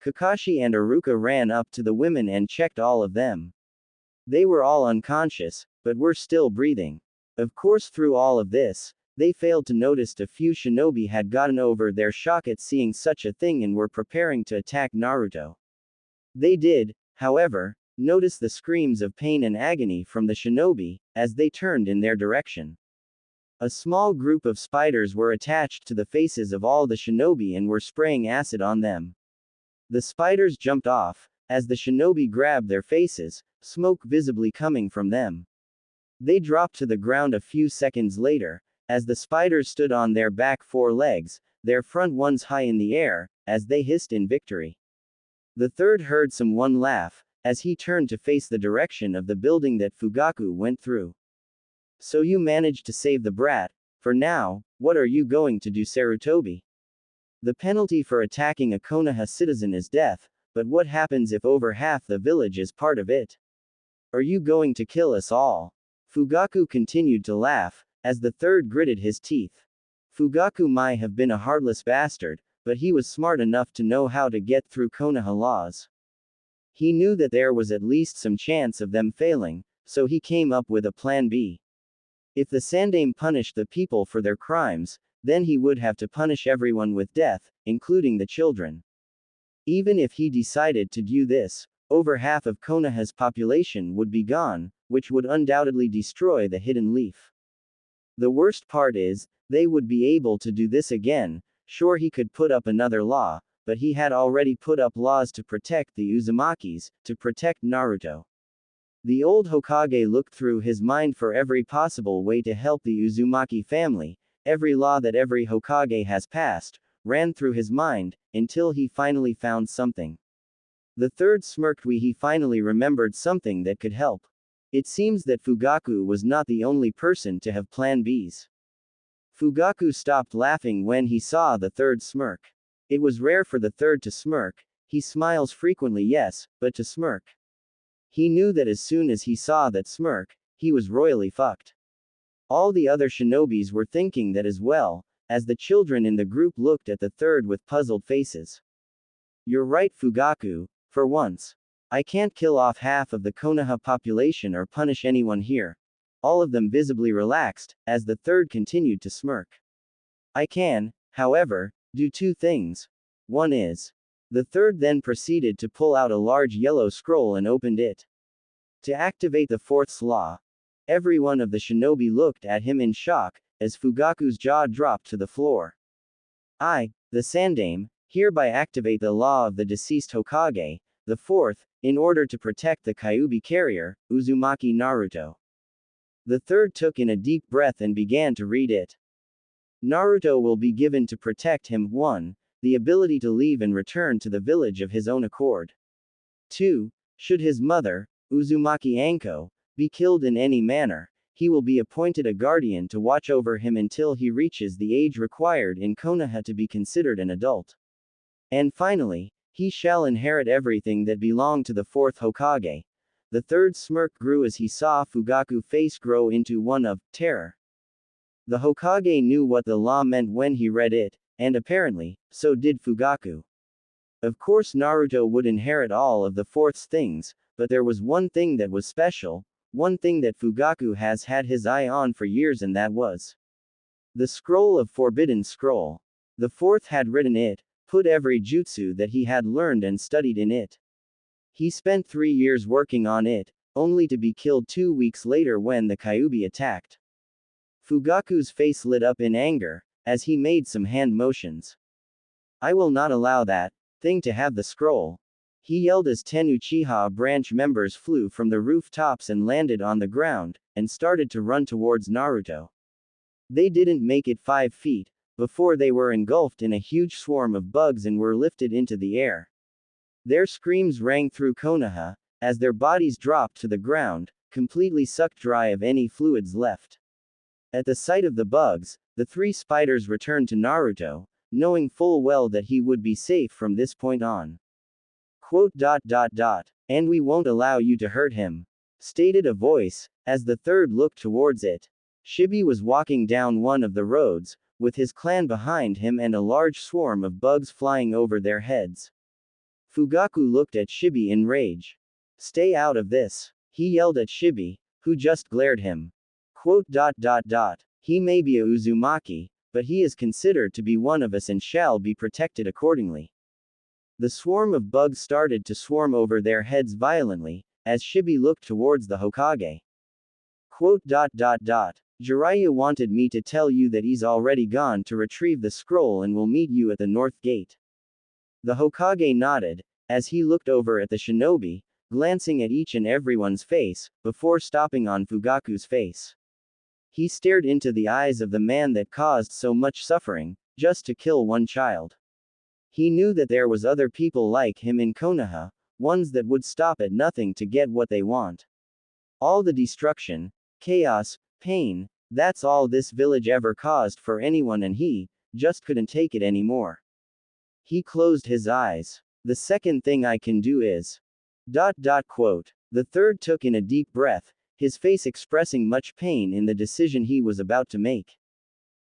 Speaker 1: Kakashi and Iruka ran up to the women and checked all of them. They were all unconscious, but were still breathing. Of course, through all of this, they failed to notice a few shinobi had gotten over their shock at seeing such a thing and were preparing to attack Naruto. They did, however, notice the screams of pain and agony from the shinobi, as they turned in their direction. A small group of spiders were attached to the faces of all the shinobi and were spraying acid on them. The spiders jumped off, as the shinobi grabbed their faces, smoke visibly coming from them. They dropped to the ground a few seconds later, as the spiders stood on their back 4 legs, their front ones high in the air, as they hissed in victory. The third heard someone laugh, as he turned to face the direction of the building that Fugaku went through. So you managed to save the brat. For now, what are you going to do, Sarutobi? The penalty for attacking a Konoha citizen is death, but what happens if over half the village is part of it? Are you going to kill us all? Fugaku continued to laugh, as the third gritted his teeth. Fugaku might have been a heartless bastard, but he was smart enough to know how to get through Konoha laws. He knew that there was at least some chance of them failing, so he came up with a plan B. If the Sandaime punished the people for their crimes, then he would have to punish everyone with death, including the children. Even if he decided to do this, over half of Konoha's population would be gone, which would undoubtedly destroy the hidden leaf. The worst part is, they would be able to do this again. Sure, he could put up another law, but he had already put up laws to protect the Uzumakis, to protect Naruto. The old Hokage looked through his mind for every possible way to help the Uzumaki family. Every law that every Hokage has passed ran through his mind, until he finally found something. The third smirked when he finally remembered something that could help. It seems that Fugaku was not the only person to have plan Bs. Fugaku stopped laughing when he saw the third smirk. It was rare for the third to smirk. He smiles frequently, yes, but to smirk. He knew that as soon as he saw that smirk, he was royally fucked. All the other shinobis were thinking that as well, as the children in the group looked at the third with puzzled faces. You're right, Fugaku, for once. I can't kill off half of the Konoha population or punish anyone here. All of them visibly relaxed, as the third continued to smirk. I can, however, do two things. One is. The third then proceeded to pull out a large yellow scroll and opened it. To activate the fourth law. Every one of the shinobi looked at him in shock, as Fugaku's jaw dropped to the floor. I, the Sandaime, hereby activate the law of the deceased Hokage, the fourth, in order to protect the Kyuubi carrier, Uzumaki Naruto. The third took in a deep breath and began to read it. Naruto will be given to protect him. 1. The ability to leave and return to the village of his own accord. 2. Should his mother, Uzumaki Anko, be killed in any manner, he will be appointed a guardian to watch over him until he reaches the age required in Konoha to be considered an adult. And finally, he shall inherit everything that belonged to the fourth Hokage. The third smirk grew as he saw Fugaku's face grow into one of terror. The Hokage knew what the law meant when he read it, and apparently, so did Fugaku. Of course Naruto would inherit all of the fourth's things, but there was one thing that was special, one thing that Fugaku has had his eye on for years, and that was the scroll of Forbidden Scroll. The fourth had written it, put every jutsu that he had learned and studied in it. He spent 3 years working on it, only to be killed 2 weeks later when the Kyuubi attacked. Fugaku's face lit up in anger, as he made some hand motions. I will not allow that thing to have the scroll. He yelled as 10 Uchiha branch members flew from the rooftops and landed on the ground, and started to run towards Naruto. They didn't make it 5 feet, before they were engulfed in a huge swarm of bugs and were lifted into the air. Their screams rang through Konoha, as their bodies dropped to the ground, completely sucked dry of any fluids left. At the sight of the bugs, the 3 spiders returned to Naruto, knowing full well that he would be safe from this point on. And we won't allow you to hurt him, stated a voice, as the third looked towards it. Shibi was walking down one of the roads, with his clan behind him and a large swarm of bugs flying over their heads. Fugaku looked at Shibi in rage. Stay out of this, he yelled at Shibi, who just glared him. He may be a Uzumaki, but he is considered to be one of us and shall be protected accordingly. The swarm of bugs started to swarm over their heads violently, as Shibi looked towards the Hokage. Jiraiya wanted me to tell you that he's already gone to retrieve the scroll and will meet you at the north gate. The Hokage nodded, as he looked over at the shinobi, glancing at each and everyone's face, before stopping on Fugaku's face. He stared into the eyes of the man that caused so much suffering, just to kill one child. He knew that there was other people like him in Konoha, ones that would stop at nothing to get what they want. All the destruction, chaos, pain, that's all this village ever caused for anyone, and he just couldn't take it anymore. He closed his eyes. The second thing I can do is... The third took in a deep breath, his face expressing much pain in the decision he was about to make.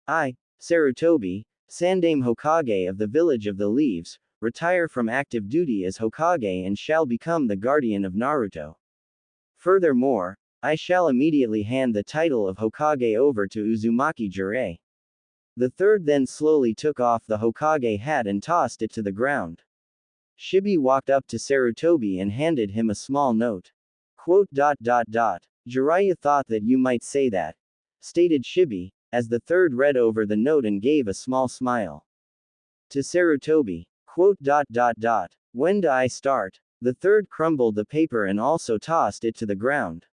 Speaker 1: I, Sarutobi, Sandaime Hokage of the Village of the Leaves, retire from active duty as Hokage and shall become the guardian of Naruto. Furthermore, I shall immediately hand the title of Hokage over to Uzumaki Jiraiya. The third then slowly took off the Hokage hat and tossed it to the ground. Shibi walked up to Sarutobi and handed him a small note. Jiraiya thought that you might say that, stated Shibi, as the third read over the note and gave a small smile. To Sarutobi. When do I start? The third crumbled the paper and also tossed it to the ground.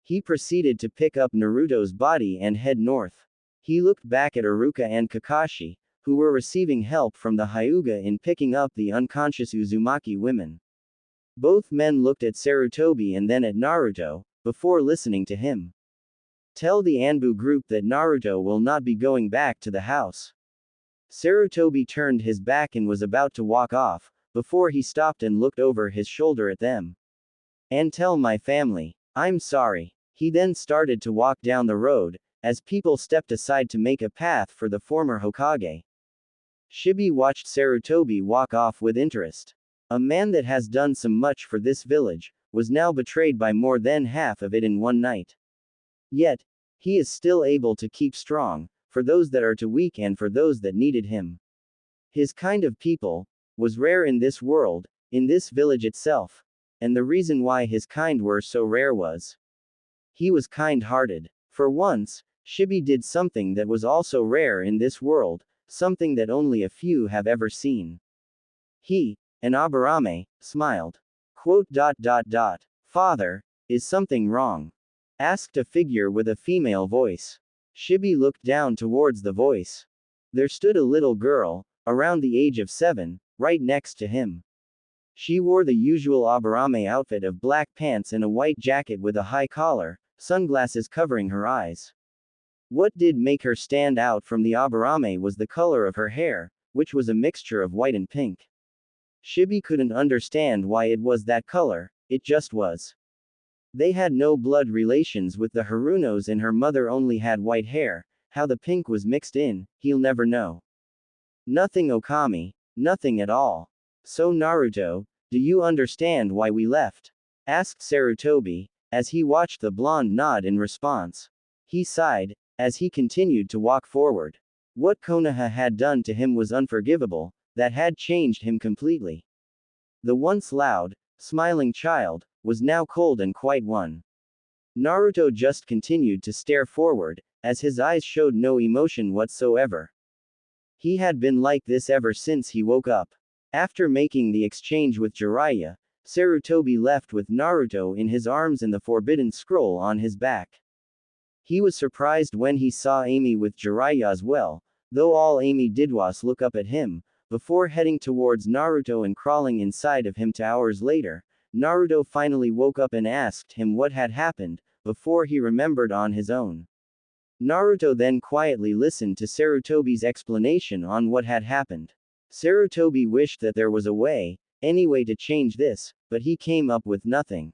Speaker 1: He proceeded to pick up Naruto's body and head north. He looked back at Iruka and Kakashi, who were receiving help from the Hyuga in picking up the unconscious Uzumaki women. Both men looked at Sarutobi and then at Naruto, before listening to him. Tell the Anbu group that Naruto will not be going back to the house. Sarutobi turned his back and was about to walk off, before he stopped and looked over his shoulder at them. And tell my family. I'm sorry. He then started to walk down the road, as people stepped aside to make a path for the former Hokage. Shibi watched Sarutobi walk off with interest. A man that has done so much for this village, was now betrayed by more than half of it in one night. Yet, he is still able to keep strong, for those that are too weak and for those that needed him. His kind of people, was rare in this world, in this village itself. And the reason why his kind were so rare was, he was kind-hearted. For once, Shibi did something that was also rare in this world, something that only a few have ever seen. He, an Aburame, smiled. Father, is something wrong? Asked a figure with a female voice. Shibi looked down towards the voice. There stood a little girl, around the age of 7, right next to him. She wore the usual Aburame outfit of black pants and a white jacket with a high collar, sunglasses covering her eyes. What did make her stand out from the Aburame was the color of her hair, which was a mixture of white and pink. Shibi couldn't understand why it was that color, it just was. They had no blood relations with the Harunos and her mother only had white hair, how the pink was mixed in, he'll never know. Nothing Okami, nothing at all. So Naruto, do you understand why we left? Asked Sarutobi, as he watched the blonde nod in response. He sighed, as he continued to walk forward. What Konoha had done to him was unforgivable, that had changed him completely. The once loud, smiling child, was now cold and quite won. Naruto just continued to stare forward, as his eyes showed no emotion whatsoever. He had been like this ever since he woke up. After making the exchange with Jiraiya, Sarutobi left with Naruto in his arms and the forbidden scroll on his back. He was surprised when he saw Amy with Jiraiya as well, though all Amy did was look up at him, before heading towards Naruto and crawling inside of him 2 hours later. Naruto finally woke up and asked him what had happened, before he remembered on his own. Naruto then quietly listened to Sarutobi's explanation on what had happened. Sarutobi wished that there was a way, anyway to change this, but he came up with nothing.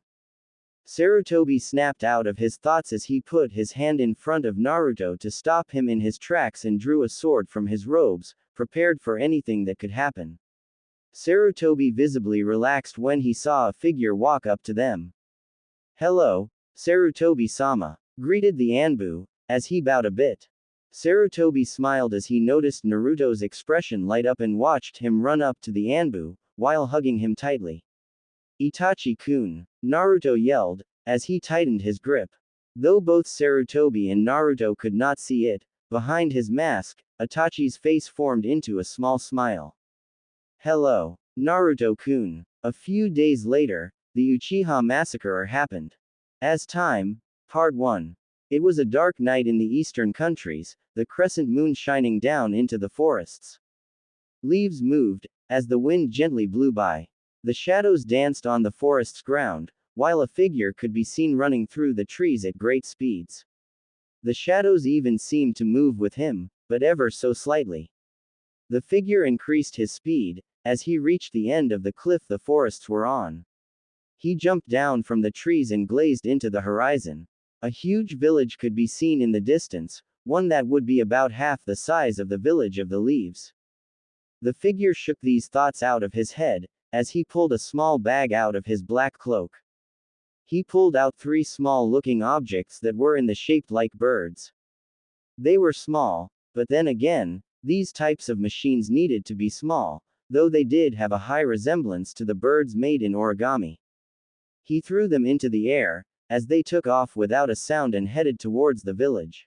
Speaker 1: Sarutobi snapped out of his thoughts as he put his hand in front of Naruto to stop him in his tracks and drew a sword from his robes, prepared for anything that could happen. Sarutobi visibly relaxed when he saw a figure walk up to them. Hello, Sarutobi-sama, greeted the Anbu, as he bowed a bit. Sarutobi smiled as he noticed Naruto's expression light up and watched him run up to the Anbu, while hugging him tightly. Itachi-kun, Naruto yelled, as he tightened his grip. Though both Sarutobi and Naruto could not see it, behind his mask, Itachi's face formed into a small smile. Hello, Naruto-kun. A few days later, the Uchiha massacre happened. As time, Part 1. It was a dark night in the eastern countries, the crescent moon shining down into the forests. Leaves moved, as the wind gently blew by. The shadows danced on the forest's ground, while a figure could be seen running through the trees at great speeds. The shadows even seemed to move with him, but ever so slightly. The figure increased his speed, as he reached the end of the cliff the forests were on. He jumped down from the trees and gazed into the horizon. A huge village could be seen in the distance, one that would be about half the size of the village of the leaves. The figure shook these thoughts out of his head, as he pulled a small bag out of his black cloak. He pulled out 3 small-looking objects that were in the shape like birds. They were small, but then again, these types of machines needed to be small, though they did have a high resemblance to the birds made in origami. He threw them into the air, as they took off without a sound and headed towards the village.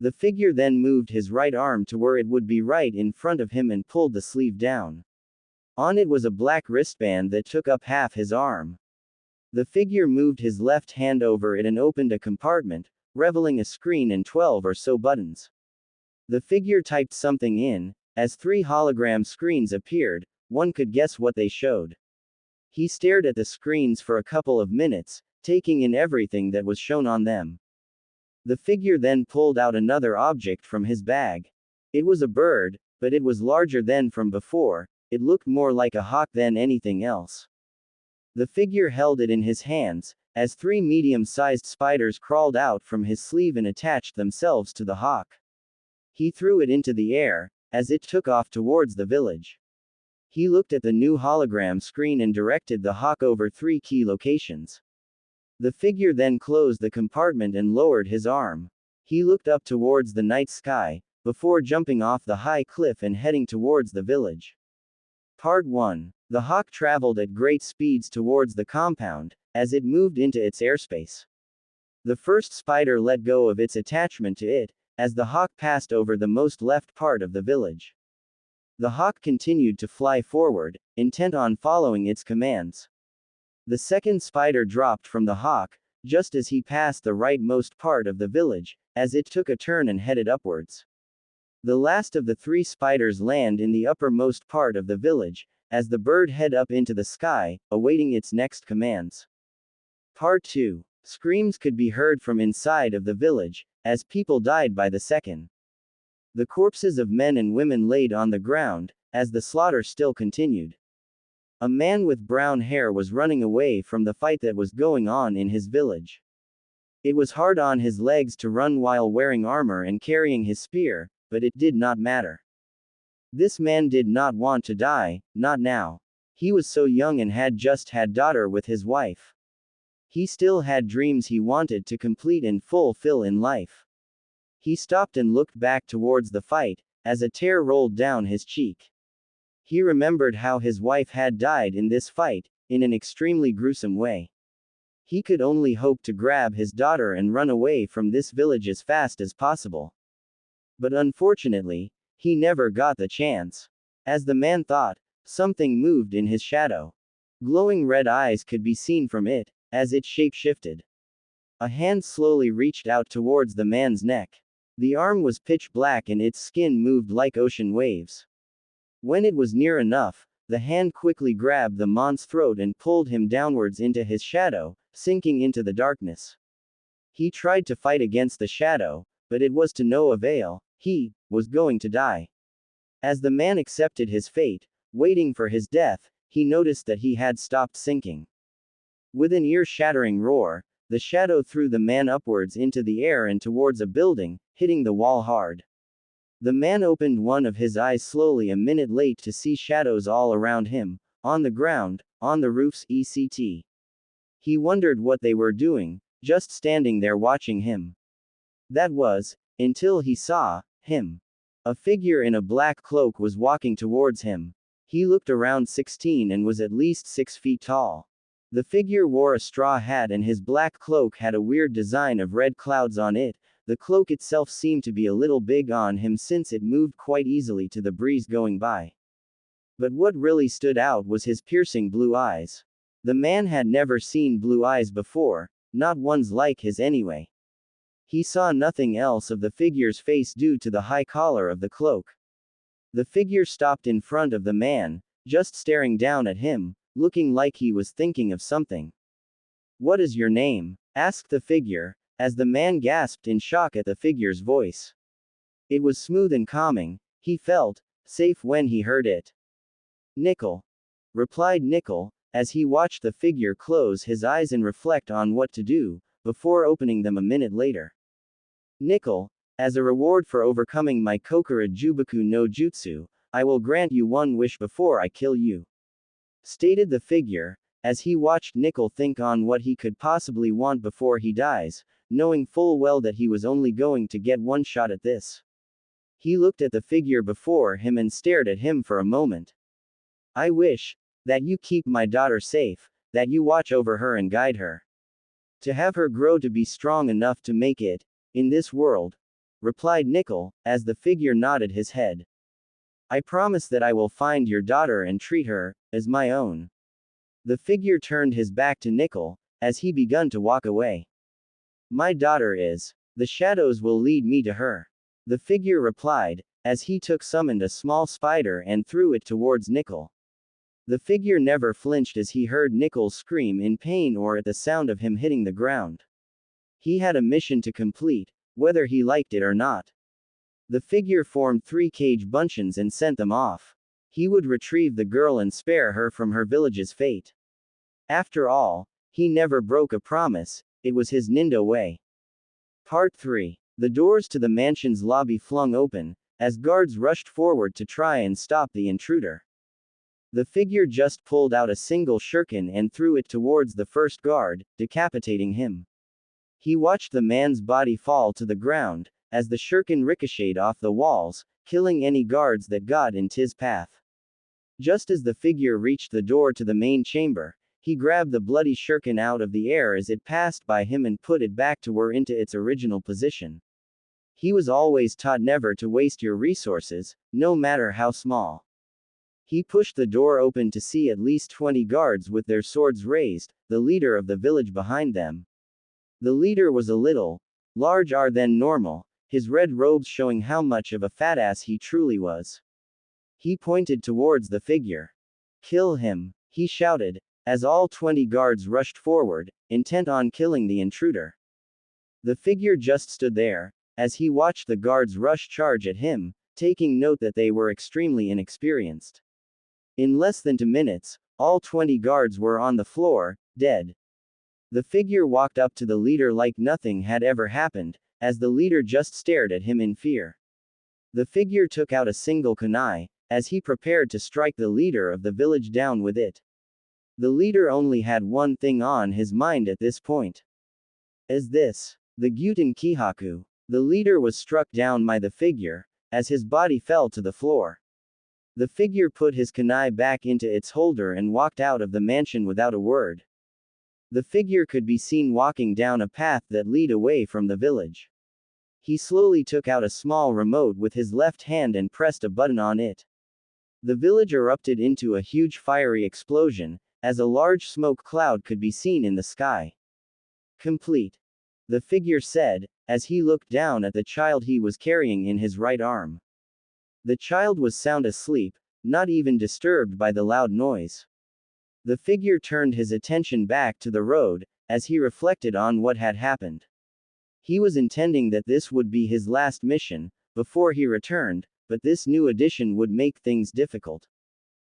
Speaker 1: The figure then moved his right arm to where it would be right in front of him and pulled the sleeve down. On it was a black wristband that took up half his arm. The figure moved his left hand over it and opened a compartment, revealing a screen and 12 or so buttons. The figure typed something in, as 3 hologram screens appeared, one could guess what they showed. He stared at the screens for a couple of minutes, taking in everything that was shown on them. The figure then pulled out another object from his bag. It was a bird, but it was larger than from before. it looked more like a hawk than anything else. The figure held it in his hands, as three medium-sized spiders crawled out from his sleeve and attached themselves to the hawk. He threw it into the air, as it took off towards the village. He looked at the new hologram screen and directed the hawk over 3 key locations. The figure then closed the compartment and lowered his arm. He looked up towards the night sky, before jumping off the high cliff and heading towards the village. Part 1. The hawk traveled at great speeds towards the compound, as it moved into its airspace. The first spider let go of its attachment to it, as the hawk passed over the most left part of the village. The hawk continued to fly forward, intent on following its commands. The second spider dropped from the hawk, just as he passed the rightmost part of the village, as it took a turn and headed upwards. The last of the 3 spiders land in the uppermost part of the village, as the bird head up into the sky, awaiting its next commands. Part 2. Screams could be heard from inside of the village, as people died by the second. The corpses of men and women laid on the ground, as the slaughter still continued. A man with brown hair was running away from the fight that was going on in his village. It was hard on his legs to run while wearing armor and carrying his spear, but it did not matter. This man did not want to die, not now. He was so young and had just had daughter with his wife. He still had dreams he wanted to complete and fulfill in life. He stopped and looked back towards the fight, as a tear rolled down his cheek. He remembered how his wife had died in this fight, in an extremely gruesome way. He could only hope to grab his daughter and run away from this village as fast as possible. But unfortunately, he never got the chance. As the man thought, something moved in his shadow. Glowing red eyes could be seen from it, as it shape-shifted. A hand slowly reached out towards the man's neck. The arm was pitch black and its skin moved like ocean waves. When it was near enough, the hand quickly grabbed the man's throat and pulled him downwards into his shadow, sinking into the darkness. He tried to fight against the shadow, but it was to no avail. He was going to die. As the man accepted his fate, waiting for his death, he noticed that he had stopped sinking. With an ear-shattering roar, the shadow threw the man upwards into the air and towards a building, hitting the wall hard. The man opened one of his eyes slowly a minute late to see shadows all around him, on the ground, on the roofs etc. He wondered what they were doing, just standing there watching him. That was, until he saw him. A figure in a black cloak was walking towards him. He looked around 16 and was at least 6 feet tall. The figure wore a straw hat and his black cloak had a weird design of red clouds on it. The cloak itself seemed to be a little big on him since it moved quite easily to the breeze going by. But what really stood out was his piercing blue eyes. The man had never seen blue eyes before, not ones like his anyway. He saw nothing else of the figure's face due to the high collar of the cloak. The figure stopped in front of the man, just staring down at him, looking like he was thinking of something. "What is your name?" asked the figure, as the man gasped in shock at the figure's voice. It was smooth and calming. He felt safe when he heard it. "Nickel," replied Nickel, as he watched the figure close his eyes and reflect on what to do, before opening them a minute later. "Nickel, as a reward for overcoming my Kokura Jubaku no Jutsu, I will grant you one wish before I kill you," stated the figure, as he watched Nickel think on what he could possibly want before he dies, knowing full well that he was only going to get one shot at this. He looked at the figure before him and stared at him for a moment. "I wish that you keep my daughter safe, that you watch over her and guide her. To have her grow to be strong enough to make it in this world," replied Nickel, as the figure nodded his head. "I promise that I will find your daughter and treat her as my own." The figure turned his back to Nickel, as he begun to walk away. "My daughter is. The shadows will lead me to her," the figure replied, as he summoned a small spider and threw it towards Nickel. The figure never flinched as he heard Nickel scream in pain or at the sound of him hitting the ground. He had a mission to complete, whether he liked it or not. The figure formed 3 cage buncheons and sent them off. He would retrieve the girl and spare her from her village's fate. After all, he never broke a promise, it was his Nindo way. Part 3. The doors to the mansion's lobby flung open, as guards rushed forward to try and stop the intruder. The figure just pulled out a single shuriken and threw it towards the first guard, decapitating him. He watched the man's body fall to the ground, as the shuriken ricocheted off the walls, killing any guards that got in his path. Just as the figure reached the door to the main chamber, he grabbed the bloody shuriken out of the air as it passed by him and put it back to where into its original position. He was always taught never to waste your resources, no matter how small. He pushed the door open to see at least 20 guards with their swords raised, the leader of the village behind them. The leader was a little larger than normal, his red robes showing how much of a fatass he truly was. He pointed towards the figure. "Kill him," he shouted, as all 20 guards rushed forward, intent on killing the intruder. The figure just stood there, as he watched the guards rush charge at him, taking note that they were extremely inexperienced. In less than 2 minutes, all 20 guards were on the floor, dead. The figure walked up to the leader like nothing had ever happened, as the leader just stared at him in fear. The figure took out a single kunai, as he prepared to strike the leader of the village down with it. The leader only had one thing on his mind at this point. Is this the Gyuten Kihaku? The leader was struck down by the figure, as his body fell to the floor. The figure put his kunai back into its holder and walked out of the mansion without a word. The figure could be seen walking down a path that led away from the village. He slowly took out a small remote with his left hand and pressed a button on it. The village erupted into a huge fiery explosion, as a large smoke cloud could be seen in the sky. Complete. The figure said, as he looked down at the child he was carrying in his right arm. The child was sound asleep, not even disturbed by the loud noise. The figure turned his attention back to the road, as he reflected on what had happened. He was intending that this would be his last mission, before he returned, but this new addition would make things difficult.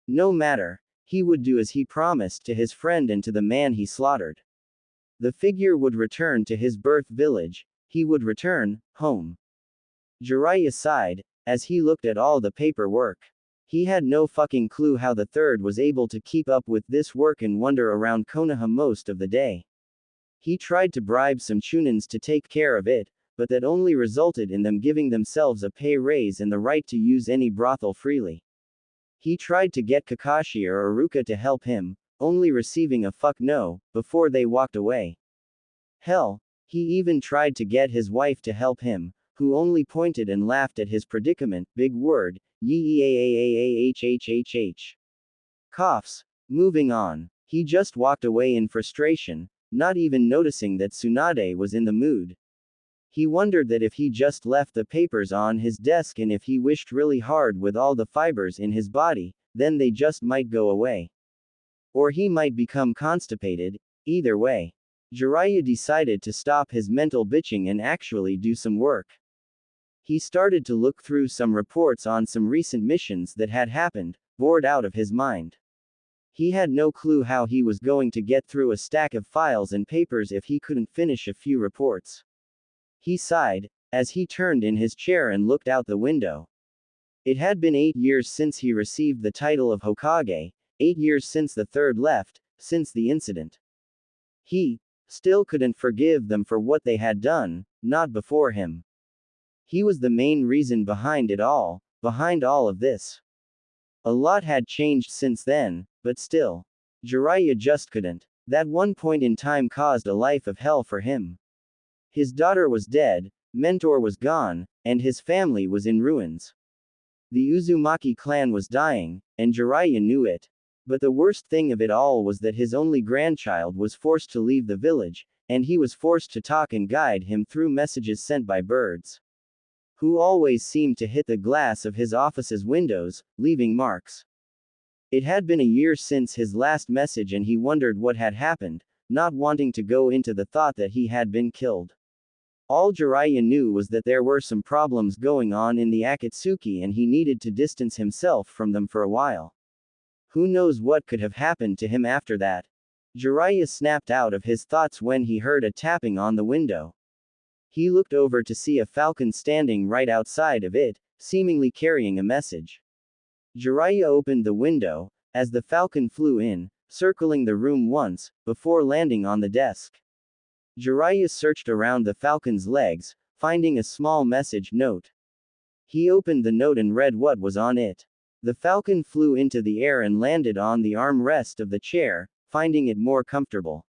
Speaker 1: No matter, he would do as he promised to his friend and to the man he slaughtered. The figure would return to his birth village, he would return home. Jiraiya sighed, as he looked at all the paperwork. He had no fucking clue how the third was able to keep up with this work and wander around Konoha most of the day. He tried to bribe some chunins to take care of it, but that only resulted in them giving themselves a pay raise and the right to use any brothel freely. He tried to get Kakashi or Iruka to help him, only receiving a fuck no, before they walked away. Hell, he even tried to get his wife to help him, who only pointed and laughed at his predicament, big word, yeeaahhhhh. Coughs. Moving on. He just walked away in frustration, not even noticing that Tsunade was in the mood. He wondered that if he just left the papers on his desk and if he wished really hard with all the fibers in his body, then they just might go away. Or he might become constipated, either way. Jiraiya decided to stop his mental bitching and actually do some work. He started to look through some reports on some recent missions that had happened, bored out of his mind. He had no clue how he was going to get through a stack of files and papers if he couldn't finish a few reports. He sighed, as he turned in his chair and looked out the window. It had been 8 years since he received the title of Hokage, 8 years since the third left, since the incident. He still couldn't forgive them for what they had done, not before him. He was the main reason behind it all, behind all of this. A lot had changed since then, but still. Jiraiya just couldn't. That one point in time caused a life of hell for him. His daughter was dead, mentor was gone, and his family was in ruins. The Uzumaki clan was dying, and Jiraiya knew it. But the worst thing of it all was that his only grandchild was forced to leave the village, and he was forced to talk and guide him through messages sent by birds, who always seemed to hit the glass of his office's windows, leaving marks. It had been a year since his last message and he wondered what had happened, not wanting to go into the thought that he had been killed. All Jiraiya knew was that there were some problems going on in the Akatsuki and he needed to distance himself from them for a while. Who knows what could have happened to him after that? Jiraiya snapped out of his thoughts when he heard a tapping on the window. He looked over to see a falcon standing right outside of it, seemingly carrying a message. Jiraiya opened the window, as the falcon flew in, circling the room once, before landing on the desk. Jiraiya searched around the falcon's legs, finding a small message note. He opened the note and read what was on it. The falcon flew into the air and landed on the armrest of the chair, finding it more comfortable.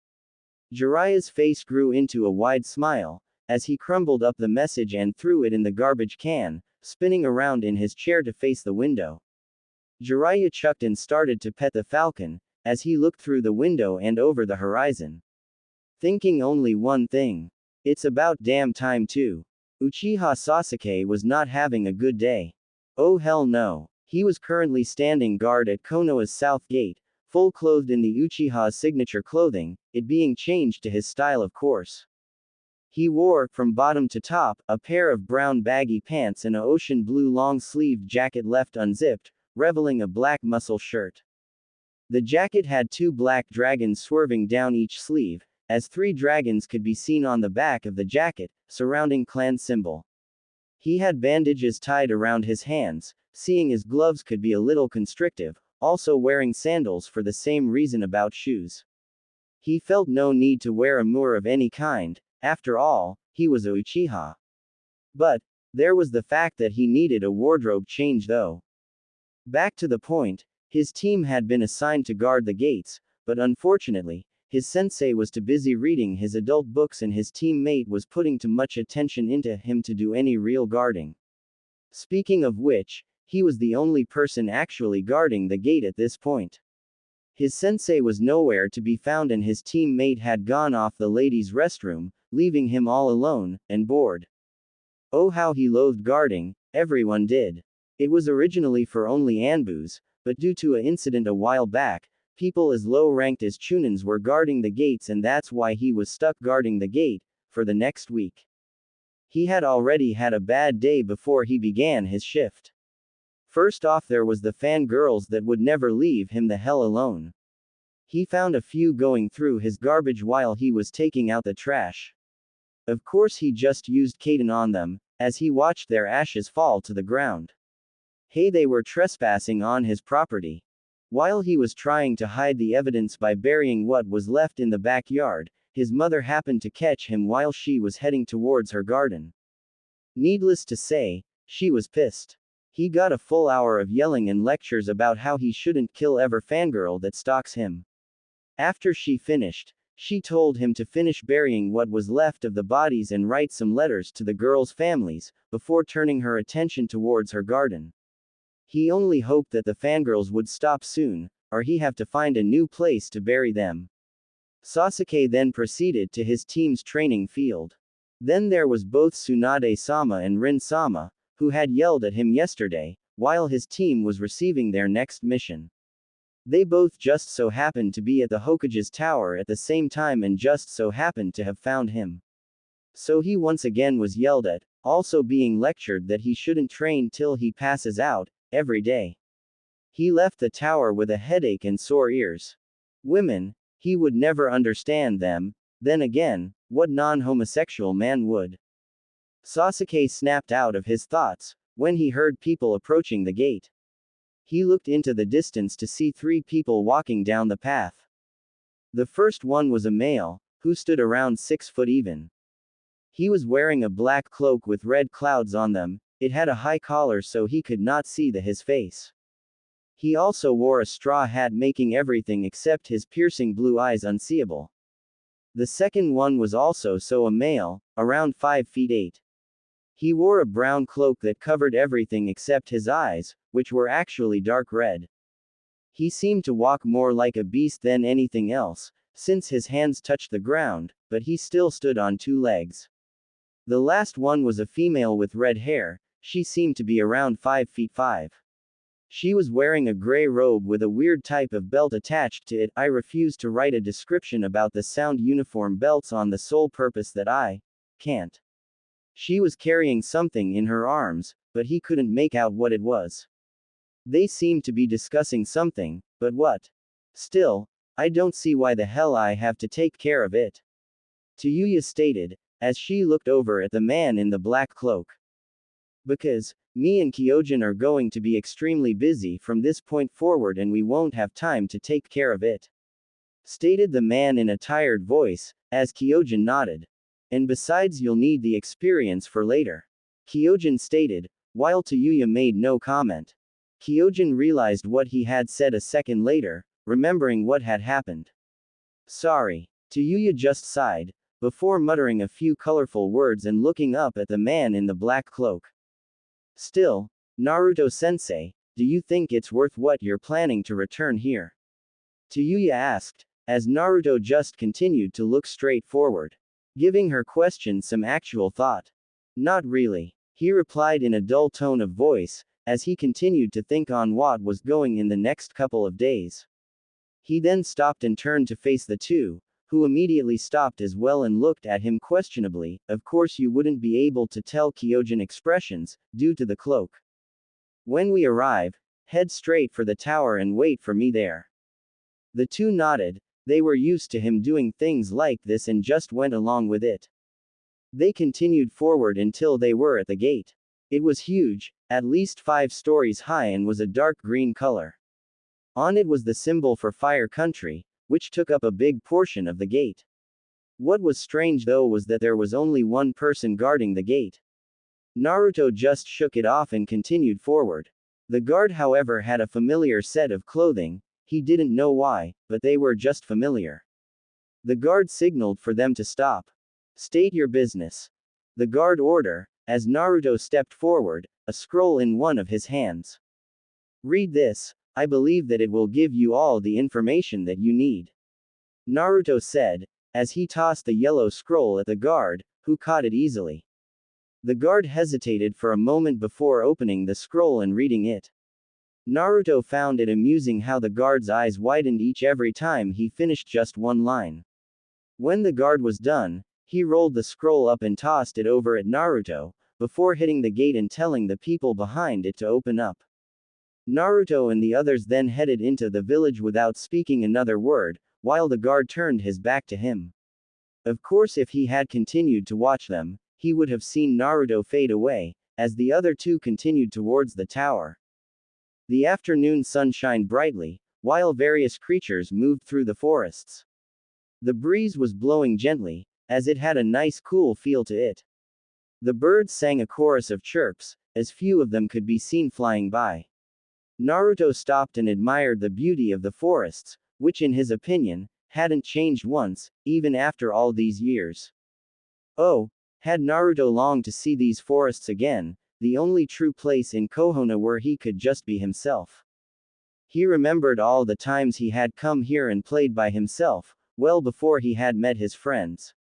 Speaker 1: Jiraiya's face grew into a wide smile, as he crumbled up the message and threw it in the garbage can, spinning around in his chair to face the window. Jiraiya chucked and started to pet the falcon, as he looked through the window and over the horizon. Thinking only one thing. It's about damn time too. Uchiha Sasuke was not having a good day. Oh hell no. He was currently standing guard at Konoha's south gate, full clothed in the Uchiha's signature clothing, it being changed to his style of course. He wore, from bottom to top, a pair of brown baggy pants and a ocean blue long-sleeved jacket left unzipped, revealing a black muscle shirt. The jacket had two black dragons swerving down each sleeve, as 3 dragons could be seen on the back of the jacket, surrounding clan symbol. He had bandages tied around his hands, seeing his gloves could be a little constrictive, also wearing sandals for the same reason about shoes. He felt no need to wear a moor of any kind, after all, he was a Uchiha. But, there was the fact that he needed a wardrobe change though. Back to the point, his team had been assigned to guard the gates, but unfortunately, his sensei was too busy reading his adult books and his teammate was putting too much attention into him to do any real guarding. Speaking of which, he was the only person actually guarding the gate at this point. His sensei was nowhere to be found and his teammate had gone off the ladies' restroom, leaving him all alone, and bored. Oh how he loathed guarding, everyone did. It was originally for only Anbus, but due to an incident a while back, people as low-ranked as Chunins were guarding the gates and that's why he was stuck guarding the gate, for the next week. He had already had a bad day before he began his shift. First off there was the fangirls that would never leave him the hell alone. He found a few going through his garbage while he was taking out the trash. Of course he just used Kaden on them, as he watched their ashes fall to the ground. Hey, they were trespassing on his property. While he was trying to hide the evidence by burying what was left in the backyard, his mother happened to catch him while she was heading towards her garden. Needless to say, she was pissed. He got a full hour of yelling and lectures about how he shouldn't kill every fangirl that stalks him. After she finished, she told him to finish burying what was left of the bodies and write some letters to the girls' families, before turning her attention towards her garden. He only hoped that the fangirls would stop soon, or he have to find a new place to bury them. Sasuke then proceeded to his team's training field. Then there was both Tsunade-sama and Rin-sama, who had yelled at him yesterday, while his team was receiving their next mission. They both just so happened to be at the Hokage's tower at the same time and just so happened to have found him. So he once again was yelled at, also being lectured that he shouldn't train till he passes out, every day. He left the tower with a headache and sore ears. Women, he would never understand them, then again, what non-homosexual man would? Sasuke snapped out of his thoughts, when he heard people approaching the gate. He looked into the distance to see 3 people walking down the path. The first one was a male, who stood around 6 foot even. He was wearing a black cloak with red clouds on them, it had a high collar so he could not see his face. He also wore a straw hat making everything except his piercing blue eyes unseeable. The second one was also a male, around 5 feet 8. He wore a brown cloak that covered everything except his eyes, which were actually dark red. He seemed to walk more like a beast than anything else, since his hands touched the ground, but he still stood on 2 legs. The last one was a female with red hair, she seemed to be around 5 feet 5. She was wearing a gray robe with a weird type of belt attached to it. I refuse to write a description about the sound uniform belts on the sole purpose that I can't. She was carrying something in her arms, but he couldn't make out what it was. They seemed to be discussing something, but what? Still, I don't see why the hell I have to take care of it. Tayuya stated, as she looked over at the man in the black cloak. Because, me and Kyojin are going to be extremely busy from this point forward and we won't have time to take care of it. Stated the man in a tired voice, as Kyojin nodded. And besides you'll need the experience for later. Kyojin stated, while Tayuya made no comment. Kyojin realized what he had said a second later, remembering what had happened. Sorry. Tayuya just sighed, before muttering a few colorful words and looking up at the man in the black cloak. Still, Naruto-sensei, do you think it's worth what you're planning to return here? Tayuya asked, as Naruto just continued to look straight forward, giving her question some actual thought. Not really, he replied in a dull tone of voice, as he continued to think on what was going in the next couple of days. He then stopped and turned to face the two, who immediately stopped as well and looked at him questionably. Of course you wouldn't be able to tell Kyojin expressions, due to the cloak. When we arrive, head straight for the tower and wait for me there. The two nodded, they were used to him doing things like this and just went along with it. They continued forward until they were at the gate. It was huge, at least 5 stories high and was a dark green color. On it was the symbol for Fire Country, which took up a big portion of the gate. What was strange though was that there was only one person guarding the gate. Naruto just shook it off and continued forward. The guard however had a familiar set of clothing, he didn't know why, but they were just familiar. The guard signaled for them to stop. State your business. The guard ordered, as Naruto stepped forward, a scroll in one of his hands. Read this, I believe that it will give you all the information that you need. Naruto said, as he tossed the yellow scroll at the guard, who caught it easily. The guard hesitated for a moment before opening the scroll and reading it. Naruto found it amusing how the guard's eyes widened every time he finished just one line. When the guard was done, he rolled the scroll up and tossed it over at Naruto, before hitting the gate and telling the people behind it to open up. Naruto and the others then headed into the village without speaking another word, while the guard turned his back to him. Of course if he had continued to watch them, he would have seen Naruto fade away, as the other two continued towards the tower. The afternoon sun shined brightly, while various creatures moved through the forests. The breeze was blowing gently, as it had a nice cool feel to it. The birds sang a chorus of chirps, as few of them could be seen flying by. Naruto stopped and admired the beauty of the forests, which in his opinion, hadn't changed once, even after all these years. Oh, had Naruto longed to see these forests again, the only true place in Konoha where he could just be himself. He remembered all the times he had come here and played by himself, well before he had met his friends.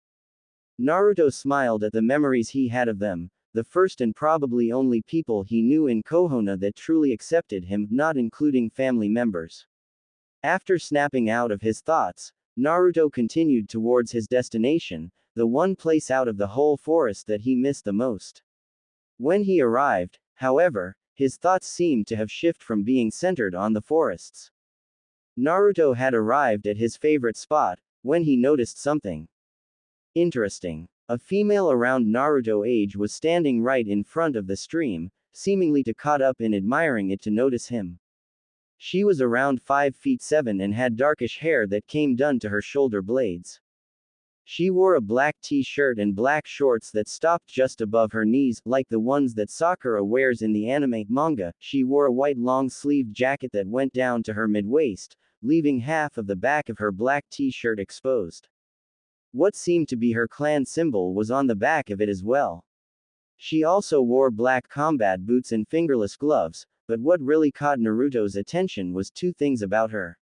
Speaker 1: Naruto smiled at the memories he had of them, the first and probably only people he knew in Konoha that truly accepted him, not including family members. After snapping out of his thoughts, Naruto continued towards his destination, the one place out of the whole forest that he missed the most. When he arrived, however, his thoughts seemed to have shifted from being centered on the forests. Naruto had arrived at his favorite spot, when he noticed something interesting. A female around Naruto's age was standing right in front of the stream, seemingly to caught up in admiring it to notice him. She was around 5'7" and had darkish hair that came down to her shoulder blades. She wore a black t-shirt and black shorts that stopped just above her knees, like the ones that Sakura wears in the anime manga. She wore a white long-sleeved jacket that went down to her mid-waist, leaving half of the back of her black t-shirt exposed. What seemed to be her clan symbol was on the back of it as well. She also wore black combat boots and fingerless gloves, but what really caught Naruto's attention was 2 things about her.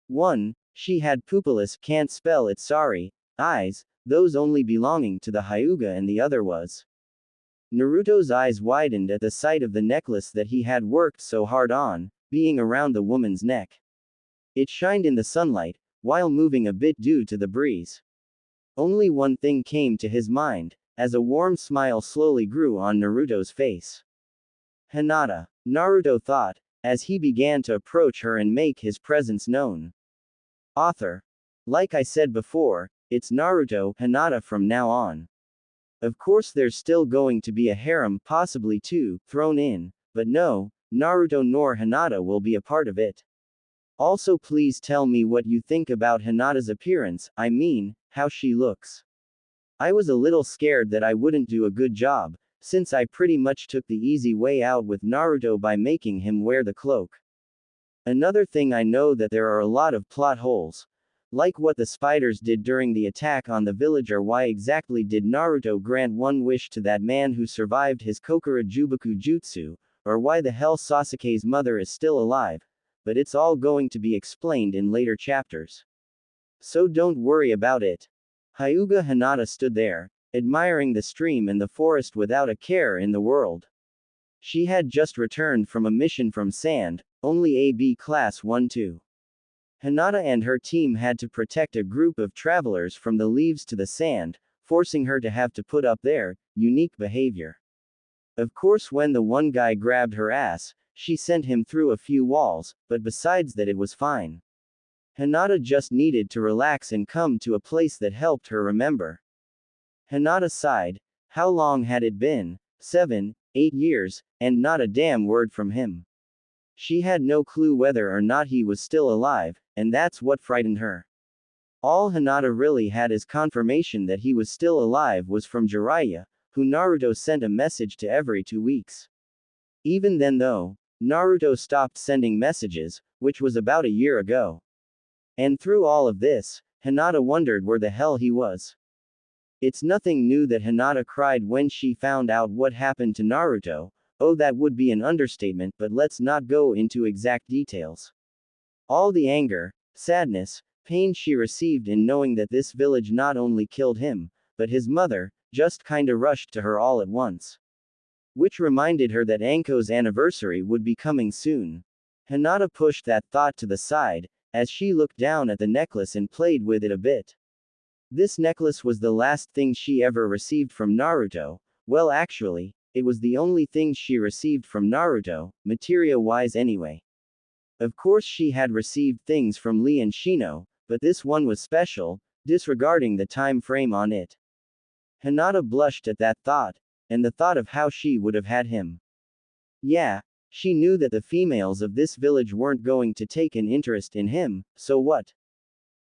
Speaker 1: 1, she had pupilless, can't spell it sorry, eyes, those only belonging to the Hyuga, and the other was. Naruto's eyes widened at the sight of the necklace that he had worked so hard on, being around the woman's neck. It shined in the sunlight, while moving a bit due to the breeze. Only one thing came to his mind, as a warm smile slowly grew on Naruto's face. Hinata, Naruto thought, as he began to approach her and make his presence known. Author. Like I said before, it's Naruto, Hinata from now on. Of course there's still going to be a harem, possibly two, thrown in, but no, Naruto nor Hinata will be a part of it. Also please tell me what you think about Hinata's appearance, I mean, how she looks. I was a little scared that I wouldn't do a good job, since I pretty much took the easy way out with Naruto by making him wear the cloak. Another thing, I know that there are a lot of plot holes. Like what the spiders did during the attack on the village, or why exactly did Naruto grant one wish to that man who survived his Kokura Jubaku Jutsu, or why the hell Sasuke's mother is still alive, but it's all going to be explained in later chapters. So don't worry about it. Hyuga Hinata stood there, admiring the stream and the forest without a care in the world. She had just returned from a mission from Sand, only AB Class 1-2. Hinata and her team had to protect a group of travelers from the leaves to the sand, forcing her to have to put up their unique behavior. Of course, when the one guy grabbed her ass, she sent him through a few walls, but besides that it was fine. Hinata just needed to relax and come to a place that helped her remember. Hinata sighed. How long had it been? 7, 8 years, and not a damn word from him. She had no clue whether or not he was still alive, and that's what frightened her. All Hinata really had as confirmation that he was still alive was from Jiraiya, who Naruto sent a message to every 2 weeks. Even then though, Naruto stopped sending messages, which was about a year ago. And through all of this, Hinata wondered where the hell he was. It's nothing new that Hinata cried when she found out what happened to Naruto. Oh, that would be an understatement, but let's not go into exact details. All the anger, sadness, pain she received in knowing that this village not only killed him, but his mother, just kinda rushed to her all at once. Which reminded her that Anko's anniversary would be coming soon. Hinata pushed that thought to the side, as she looked down at the necklace and played with it a bit. This necklace was the last thing she ever received from Naruto. Well, actually, it was the only thing she received from Naruto, materia-wise anyway. Of course she had received things from Lee and Shino, but this one was special, disregarding the time frame on it. Hinata blushed at that thought, and the thought of how she would have had him. Yeah, she knew that the females of this village weren't going to take an interest in him, so what?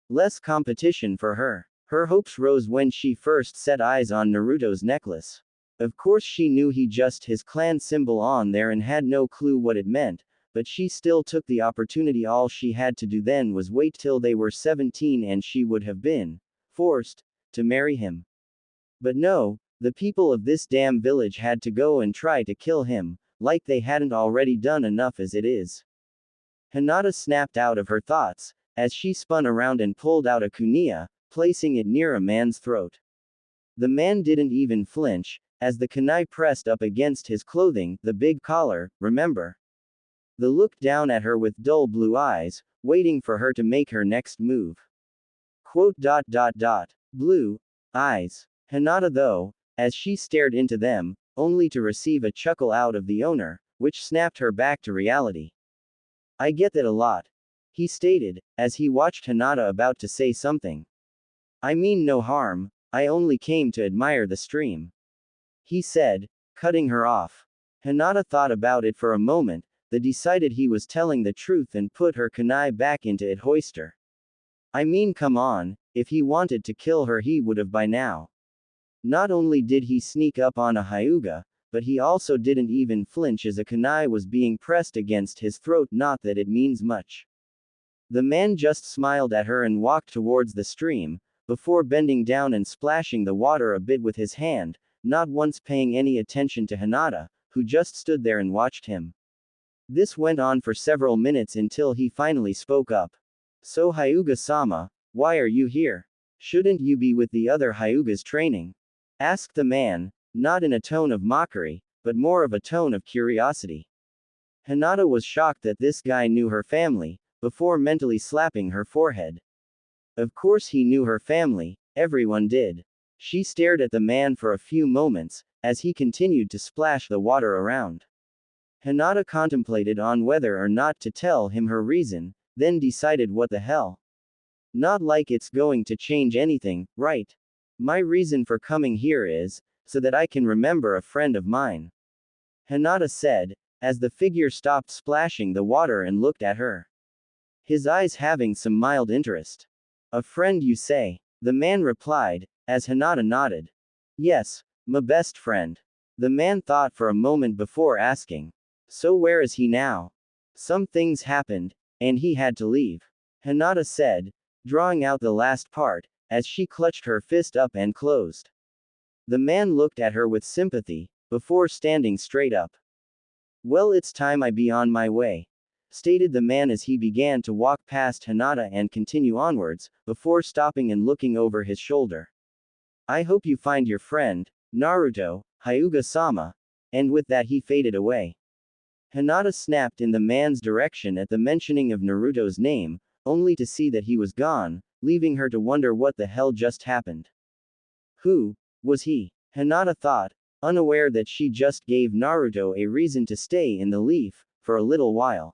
Speaker 1: Less competition for her. Her hopes rose when she first set eyes on Naruto's necklace. Of course she knew he just his clan symbol on there and had no clue what it meant, but she still took the opportunity. All she had to do then was wait till they were 17 and she would have been forced to marry him. But no, the people of this damn village had to go and try to kill him, like they hadn't already done enough as it is. Hinata snapped out of her thoughts, as she spun around and pulled out a kunai, placing it near a man's throat. The man didn't even flinch, as the kunai pressed up against his clothing, the big collar, remember? The look down at her with dull blue eyes, waiting for her to make her next move. Quote. Blue eyes. Hinata though, as she stared into them, only to receive a chuckle out of the owner, which snapped her back to reality. I get that a lot, he stated, as he watched Hinata about to say something. I mean no harm, I only came to admire the stream, he said, cutting her off. Hinata thought about it for a moment, then decided he was telling the truth and put her kunai back into its holster. I mean come on, if he wanted to kill her he would have by now. Not only did he sneak up on a Hyuga, but he also didn't even flinch as a kunai was being pressed against his throat. Not that it means much. The man just smiled at her and walked towards the stream, before bending down and splashing the water a bit with his hand, not once paying any attention to Hinata, who just stood there and watched him. This went on for several minutes until he finally spoke up. So Hyuga-sama, why are you here? Shouldn't you be with the other Hyugas training? Asked the man, not in a tone of mockery, but more of a tone of curiosity. Hinata was shocked that this guy knew her family, before mentally slapping her forehead. Of course he knew her family, everyone did. She stared at the man for a few moments, as he continued to splash the water around. Hinata contemplated on whether or not to tell him her reason, then decided what the hell. Not like it's going to change anything, right? My reason for coming here is, so that I can remember a friend of mine. Hinata said, as the figure stopped splashing the water and looked at her. His eyes having some mild interest. A friend you say? The man replied, as Hinata nodded. Yes, my best friend. The man thought for a moment before asking. So where is he now? Some things happened, and he had to leave. Hinata said, drawing out the last part, as she clutched her fist up and closed. The man looked at her with sympathy, before standing straight up. Well, it's time I be on my way, stated the man as he began to walk past Hinata and continue onwards, before stopping and looking over his shoulder. I hope you find your friend, Naruto, Hyuga-sama, and with that he faded away. Hinata snapped in the man's direction at the mentioning of Naruto's name, only to see that he was gone, leaving her to wonder what the hell just happened. Who was he? Hinata thought, unaware that she just gave Naruto a reason to stay in the leaf, for a little while.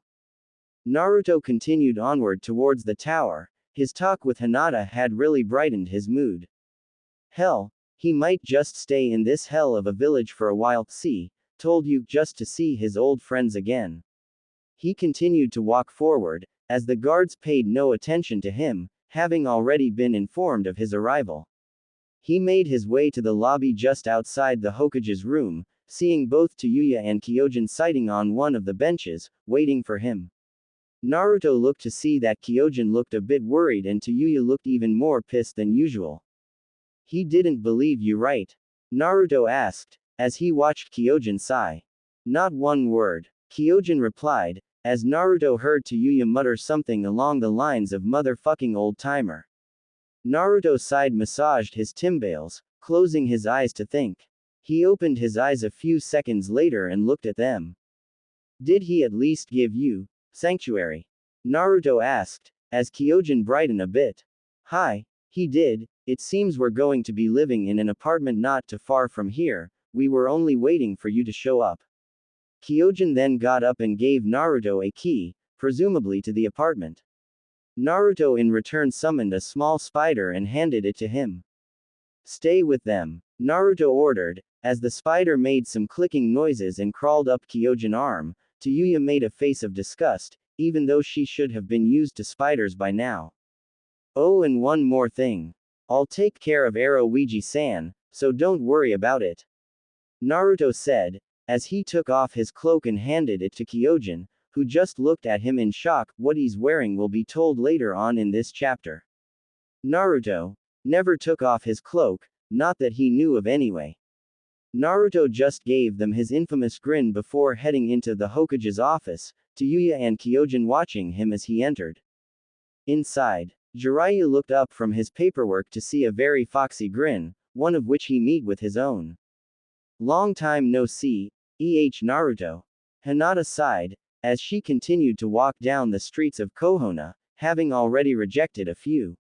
Speaker 1: Naruto continued onward towards the tower. His talk with Hinata had really brightened his mood. Hell, he might just stay in this hell of a village for a while, see, told you, just to see his old friends again. He continued to walk forward, as the guards paid no attention to him, having already been informed of his arrival. He made his way to the lobby just outside the Hokage's room, seeing both Tayuya and Kyojin sitting on one of the benches, waiting for him. Naruto looked to see that Kyojin looked a bit worried and Tayuya looked even more pissed than usual. He didn't believe you, right? Naruto asked, as he watched Kyojin sigh. Not one word, Kyojin replied, as Naruto heard Tayuya mutter something along the lines of motherfucking old-timer. Naruto sighed, massaged his timbales, closing his eyes to think. He opened his eyes a few seconds later and looked at them. Did he at least give you sanctuary? Naruto asked, as Kyojin brightened a bit. Hi, he did. It seems we're going to be living in an apartment not too far from here. We were only waiting for you to show up. Kyojin then got up and gave Naruto a key, presumably to the apartment. Naruto in return summoned a small spider and handed it to him. Stay with them, Naruto ordered, as the spider made some clicking noises and crawled up Kyojin's arm. Tayuya made a face of disgust, even though she should have been used to spiders by now. Oh, and one more thing. I'll take care of Eroouiji-san, so don't worry about it. Naruto said, as he took off his cloak and handed it to Kyojin, who just looked at him in shock. What he's wearing will be told later on in this chapter. Naruto never took off his cloak, not that he knew of anyway. Naruto just gave them his infamous grin before heading into the Hokage's office, Tayuya and Kyojin watching him as he entered. Inside, Jiraiya looked up from his paperwork to see a very foxy grin, one of which he met with his own. Long time no see, Naruto. Hinata sighed, as she continued to walk down the streets of Konoha, having already rejected a few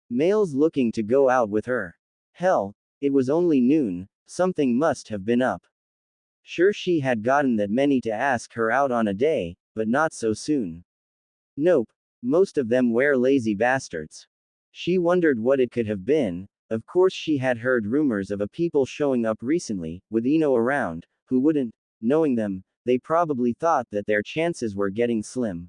Speaker 1: males looking to go out with her. Hell, it was only noon, something must have been up. Sure, she had gotten that many to ask her out on a day, but not so soon. Nope, most of them were lazy bastards. She wondered what it could have been. Of course, she had heard rumors of a people showing up recently, with Ino around, who wouldn't, knowing them, they probably thought that their chances were getting slim.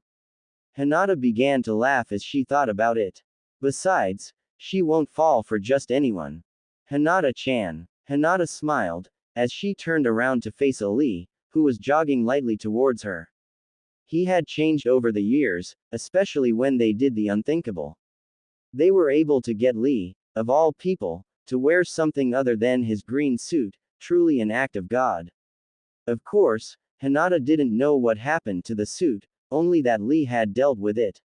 Speaker 1: Hinata began to laugh as she thought about it. Besides, she won't fall for just anyone. Hinata-chan. Hinata smiled, as she turned around to face Ali, who was jogging lightly towards her. He had changed over the years, especially when they did the unthinkable. They were able to get Lee, of all people, to wear something other than his green suit, truly an act of God. Of course, Hinata didn't know what happened to the suit, only that Lee had dealt with it.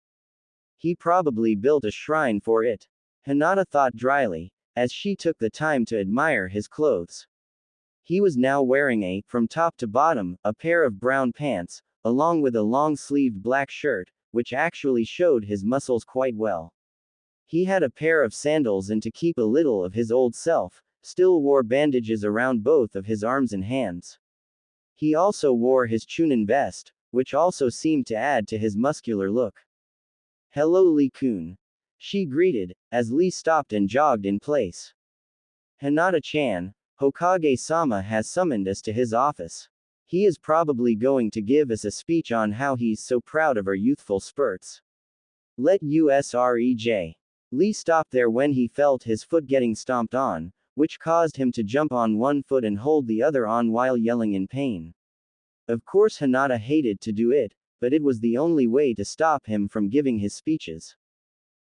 Speaker 1: He probably built a shrine for it. Hinata thought dryly, as she took the time to admire his clothes. He was now wearing from top to bottom, a pair of brown pants, along with a long-sleeved black shirt, which actually showed his muscles quite well. He had a pair of sandals and to keep a little of his old self, still wore bandages around both of his arms and hands. He also wore his Chunin vest, which also seemed to add to his muscular look. Hello Lee-kun. She greeted, as Lee stopped and jogged in place. Hinata-chan, Hokage-sama has summoned us to his office. He is probably going to give us a speech on how he's so proud of our youthful spurts. Let us rej. Lee stopped there when he felt his foot getting stomped on, which caused him to jump on one foot and hold the other on while yelling in pain. Of course Hinata hated to do it, but it was the only way to stop him from giving his speeches.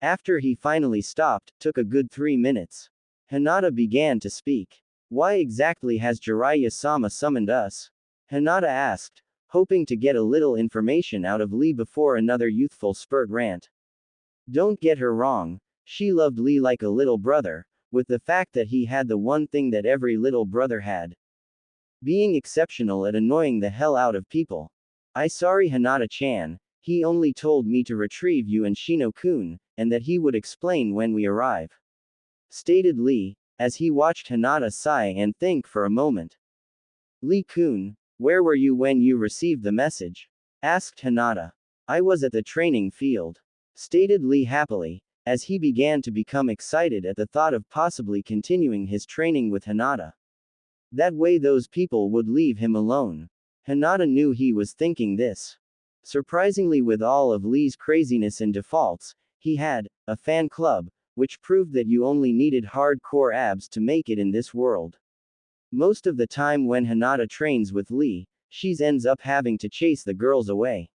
Speaker 1: After he finally stopped, took a good 3 minutes. Hinata began to speak. Why exactly has Jiraiya-sama summoned us? Hinata asked, hoping to get a little information out of Lee before another youthful spurt rant. Don't get her wrong, she loved Lee like a little brother, with the fact that he had the one thing that every little brother had. Being exceptional at annoying the hell out of people. I sorry Hinata-chan, he only told me to retrieve you and Shino-kun, and that he would explain when we arrive. Stated Lee, as he watched Hinata sigh and think for a moment. Lee-kun, where were you when you received the message? Asked Hinata. I was at the training field. Stated Lee happily, as he began to become excited at the thought of possibly continuing his training with Hinata. That way those people would leave him alone. Hinata knew he was thinking this. Surprisingly, with all of Lee's craziness and defaults, he had a fan club, which proved that you only needed hardcore abs to make it in this world. Most of the time when Hinata trains with Lee, she ends up having to chase the girls away.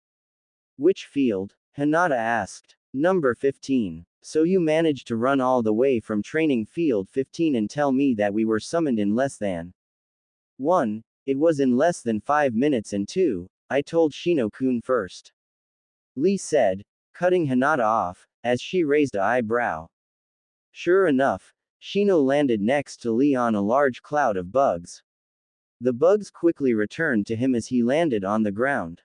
Speaker 1: Which field? Hinata asked. Number 15. So you managed to run all the way from training field 15 and tell me that we were summoned in less than 1. It was in less than 5 minutes, and 2. I told Shino-kun first. Lee said, cutting Hinata off, as she raised an eyebrow. Sure enough, Shino landed next to Lee on a large cloud of bugs. The bugs quickly returned to him as he landed on the ground.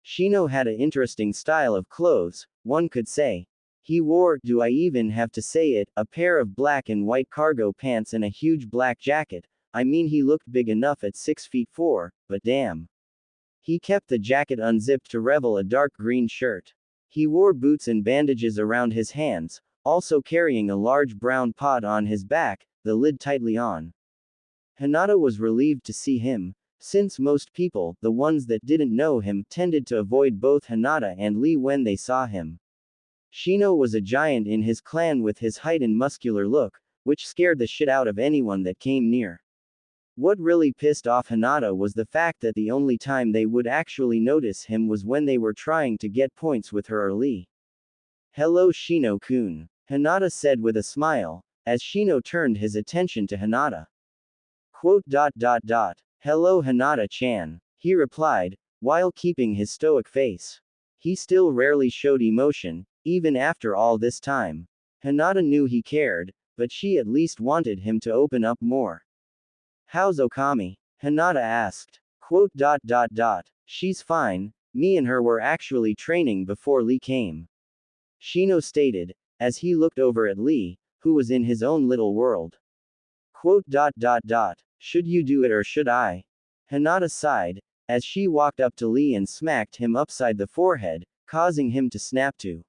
Speaker 1: Shino had an interesting style of clothes, one could say. He wore, do I even have to say it, a pair of black and white cargo pants and a huge black jacket. I mean, he looked big enough at 6'4", but damn. He kept the jacket unzipped to reveal a dark green shirt. He wore boots and bandages around his hands, also carrying a large brown pot on his back, the lid tightly on. Hinata was relieved to see him, since most people, the ones that didn't know him, tended to avoid both Hinata and Lee when they saw him. Shino was a giant in his clan with his height and muscular look, which scared the shit out of anyone that came near. What really pissed off Hinata was the fact that the only time they would actually notice him was when they were trying to get points with her or Lee. Hello Shino-kun, Hinata said with a smile, as Shino turned his attention to Hinata. Quote. Hello Hinata-chan, he replied, while keeping his stoic face. He still rarely showed emotion, even after all this time. Hinata knew he cared, but she at least wanted him to open up more. How's Okami? Hinata asked. Quote. She's fine, me and her were actually training before Lee came. Shino stated, as he looked over at Lee, who was in his own little world. Quote. Should you do it or should I? Hinata sighed, as she walked up to Lee and smacked him upside the forehead, causing him to snap to.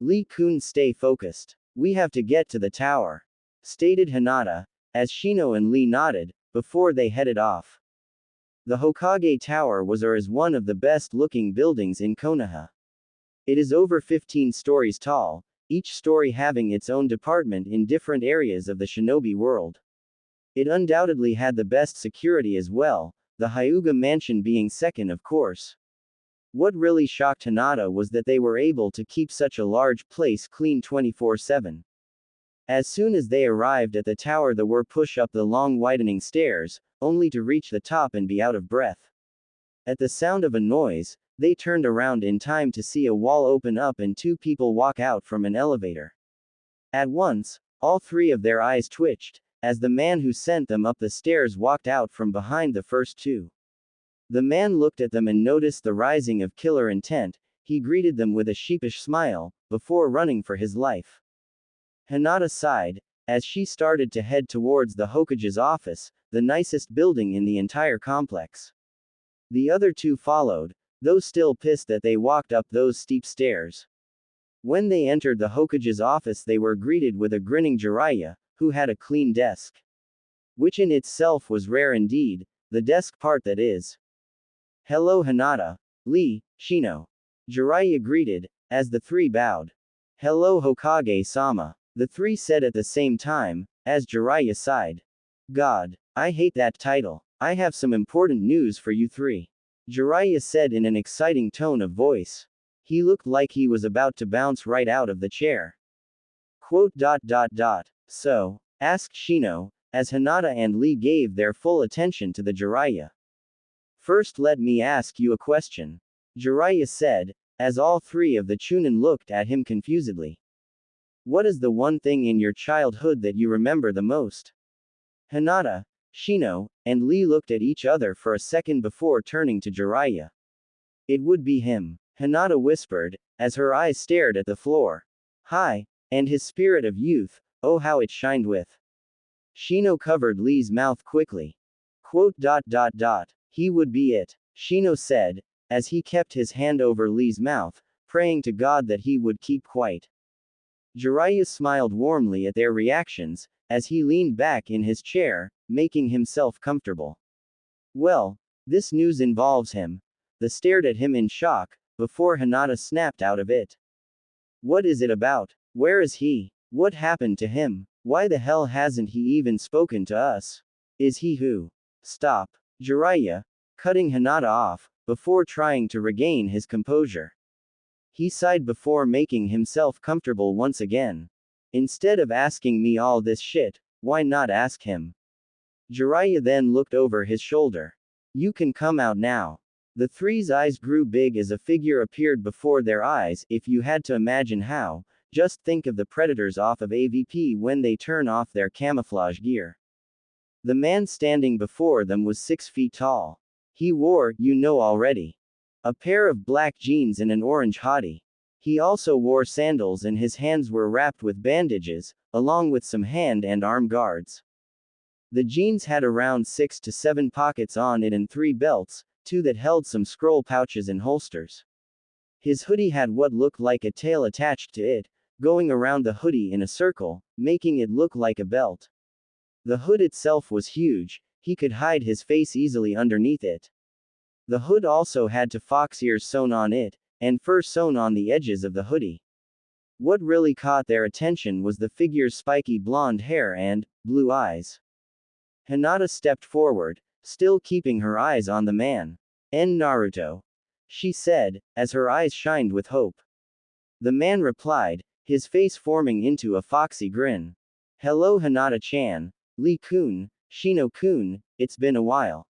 Speaker 1: Lee-kun, stay focused. We have to get to the tower. Stated Hinata, as Shino and Lee nodded, before they headed off. The Hokage Tower was or is one of the best-looking buildings in Konoha. It is over 15 stories tall, each story having its own department in different areas of the shinobi world. It undoubtedly had the best security as well, the Hyuga mansion being second of course. What really shocked Hinata was that they were able to keep such a large place clean 24/7. As soon as they arrived at the tower, they were pushed up the long widening stairs, only to reach the top and be out of breath. At the sound of a noise, they turned around in time to see a wall open up and 2 people walk out from an elevator. At once, all 3 of their eyes twitched, as the man who sent them up the stairs walked out from behind the first 2. The man looked at them and noticed the rising of killer intent. He greeted them with a sheepish smile, before running for his life. Hinata sighed, as she started to head towards the Hokage's office, the nicest building in the entire complex. The other two followed, though still pissed that they walked up those steep stairs. When they entered the Hokage's office, they were greeted with a grinning Jiraiya, who had a clean desk. Which in itself was rare indeed, the desk part that is. Hello Hinata, Lee, Shino. Jiraiya greeted, as the three bowed. Hello Hokage-sama. The three said at the same time, as Jiraiya sighed. God, I hate that title. I have some important news for you three. Jiraiya said in an exciting tone of voice. He looked like he was about to bounce right out of the chair. Quote. So? Asked Shino, as Hinata and Lee gave their full attention to the Jiraiya. First let me ask you a question. Jiraiya said, as all three of the Chunin looked at him confusedly. What is the one thing in your childhood that you remember the most? Hinata, Shino, and Lee looked at each other for a second before turning to Jiraiya. It would be him, Hinata whispered, as her eyes stared at the floor. Hi, and his spirit of youth, oh how it shined with. Shino covered Lee's mouth quickly. Quote. He would be it, Shino said, as he kept his hand over Lee's mouth, praying to God that he would keep quiet. Jiraiya smiled warmly at their reactions, as he leaned back in his chair, making himself comfortable. Well, this news involves him. They stared at him in shock, before Hinata snapped out of it. What is it about? Where is he? What happened to him? Why the hell hasn't he even spoken to us? Is he who? Stop. Jiraiya, cutting Hinata off, before trying to regain his composure. He sighed before making himself comfortable once again. Instead of asking me all this shit, why not ask him? Jiraiya then looked over his shoulder. You can come out now. The three's eyes grew big as a figure appeared before their eyes. If you had to imagine how, just think of the predators off of AVP when they turn off their camouflage gear. The man standing before them was 6 feet tall. He wore, you know already, a pair of black jeans and an orange hottie. He also wore sandals and his hands were wrapped with bandages, along with some hand and arm guards. The jeans had around 6 to 7 pockets on it and 3 belts, 2 that held some scroll pouches and holsters. His hoodie had what looked like a tail attached to it, going around the hoodie in a circle, making it look like a belt. The hood itself was huge, he could hide his face easily underneath it. The hood also had 2 fox ears sewn on it, and fur sewn on the edges of the hoodie. What really caught their attention was the figure's spiky blonde hair and blue eyes. Hinata stepped forward, still keeping her eyes on the man. Naruto, she said, as her eyes shined with hope. The man replied, his face forming into a foxy grin. Hello Hinata-chan, Lee-kun, Shino-kun, it's been a while.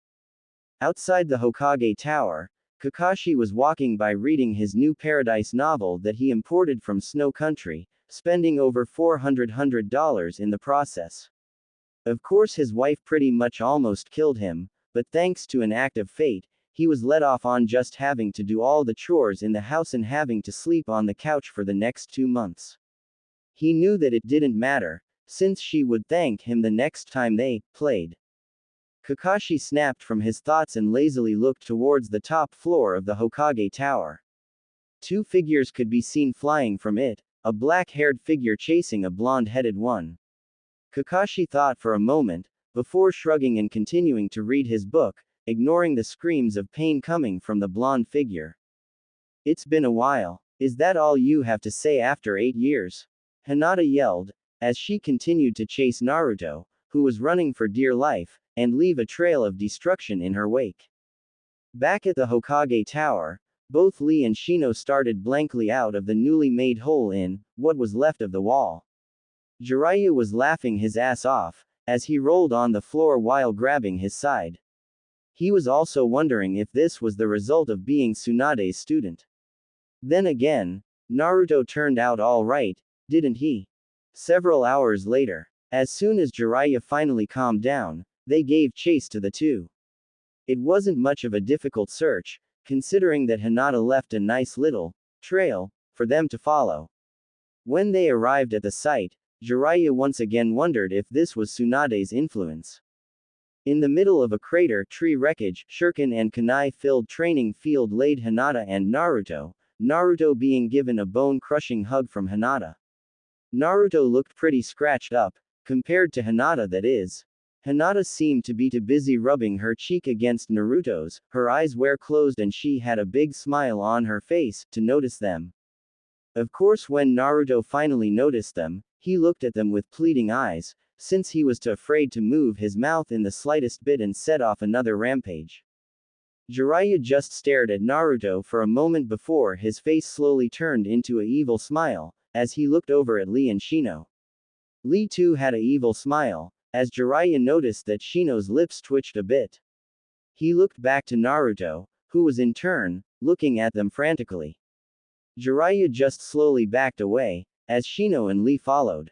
Speaker 1: Outside the Hokage Tower, Kakashi was walking by reading his new Paradise novel that he imported from Snow Country, spending over $400 in the process. Of course his wife pretty much almost killed him, but thanks to an act of fate, he was let off on just having to do all the chores in the house and having to sleep on the couch for the next 2 months. He knew that it didn't matter, since she would thank him the next time they played. Kakashi snapped from his thoughts and lazily looked towards the top floor of the Hokage Tower. 2 figures could be seen flying from it, a black-haired figure chasing a blonde-headed one. Kakashi thought for a moment, before shrugging and continuing to read his book, ignoring the screams of pain coming from the blonde figure. It's been a while. Is that all you have to say after 8 years? Hinata yelled, as she continued to chase Naruto, who was running for dear life, and leave a trail of destruction in her wake. Back at the Hokage Tower, both Lee and Shino started blankly out of the newly made hole in what was left of the wall. Jiraiya was laughing his ass off, as he rolled on the floor while grabbing his side. He was also wondering if this was the result of being Tsunade's student. Then again, Naruto turned out all right, didn't he? Several hours later, as soon as Jiraiya finally calmed down, they gave chase to the two. It wasn't much of a difficult search, considering that Hinata left a nice little trail for them to follow. When they arrived at the site, Jiraiya once again wondered if this was Tsunade's influence. In the middle of a crater tree wreckage, Shuriken and kunai-filled training field laid Hinata and Naruto, Naruto being given a bone-crushing hug from Hinata. Naruto looked pretty scratched up, compared to Hinata that is. Hinata seemed to be too busy rubbing her cheek against Naruto's, her eyes were closed and she had a big smile on her face, to notice them. Of course when Naruto finally noticed them, he looked at them with pleading eyes, since he was too afraid to move his mouth in the slightest bit and set off another rampage. Jiraiya just stared at Naruto for a moment before his face slowly turned into a evil smile, as he looked over at Lee and Shino. Lee too had a evil smile, as Jiraiya noticed that Shino's lips twitched a bit. He looked back to Naruto, who was in turn, looking at them frantically. Jiraiya just slowly backed away, as Shino and Lee followed.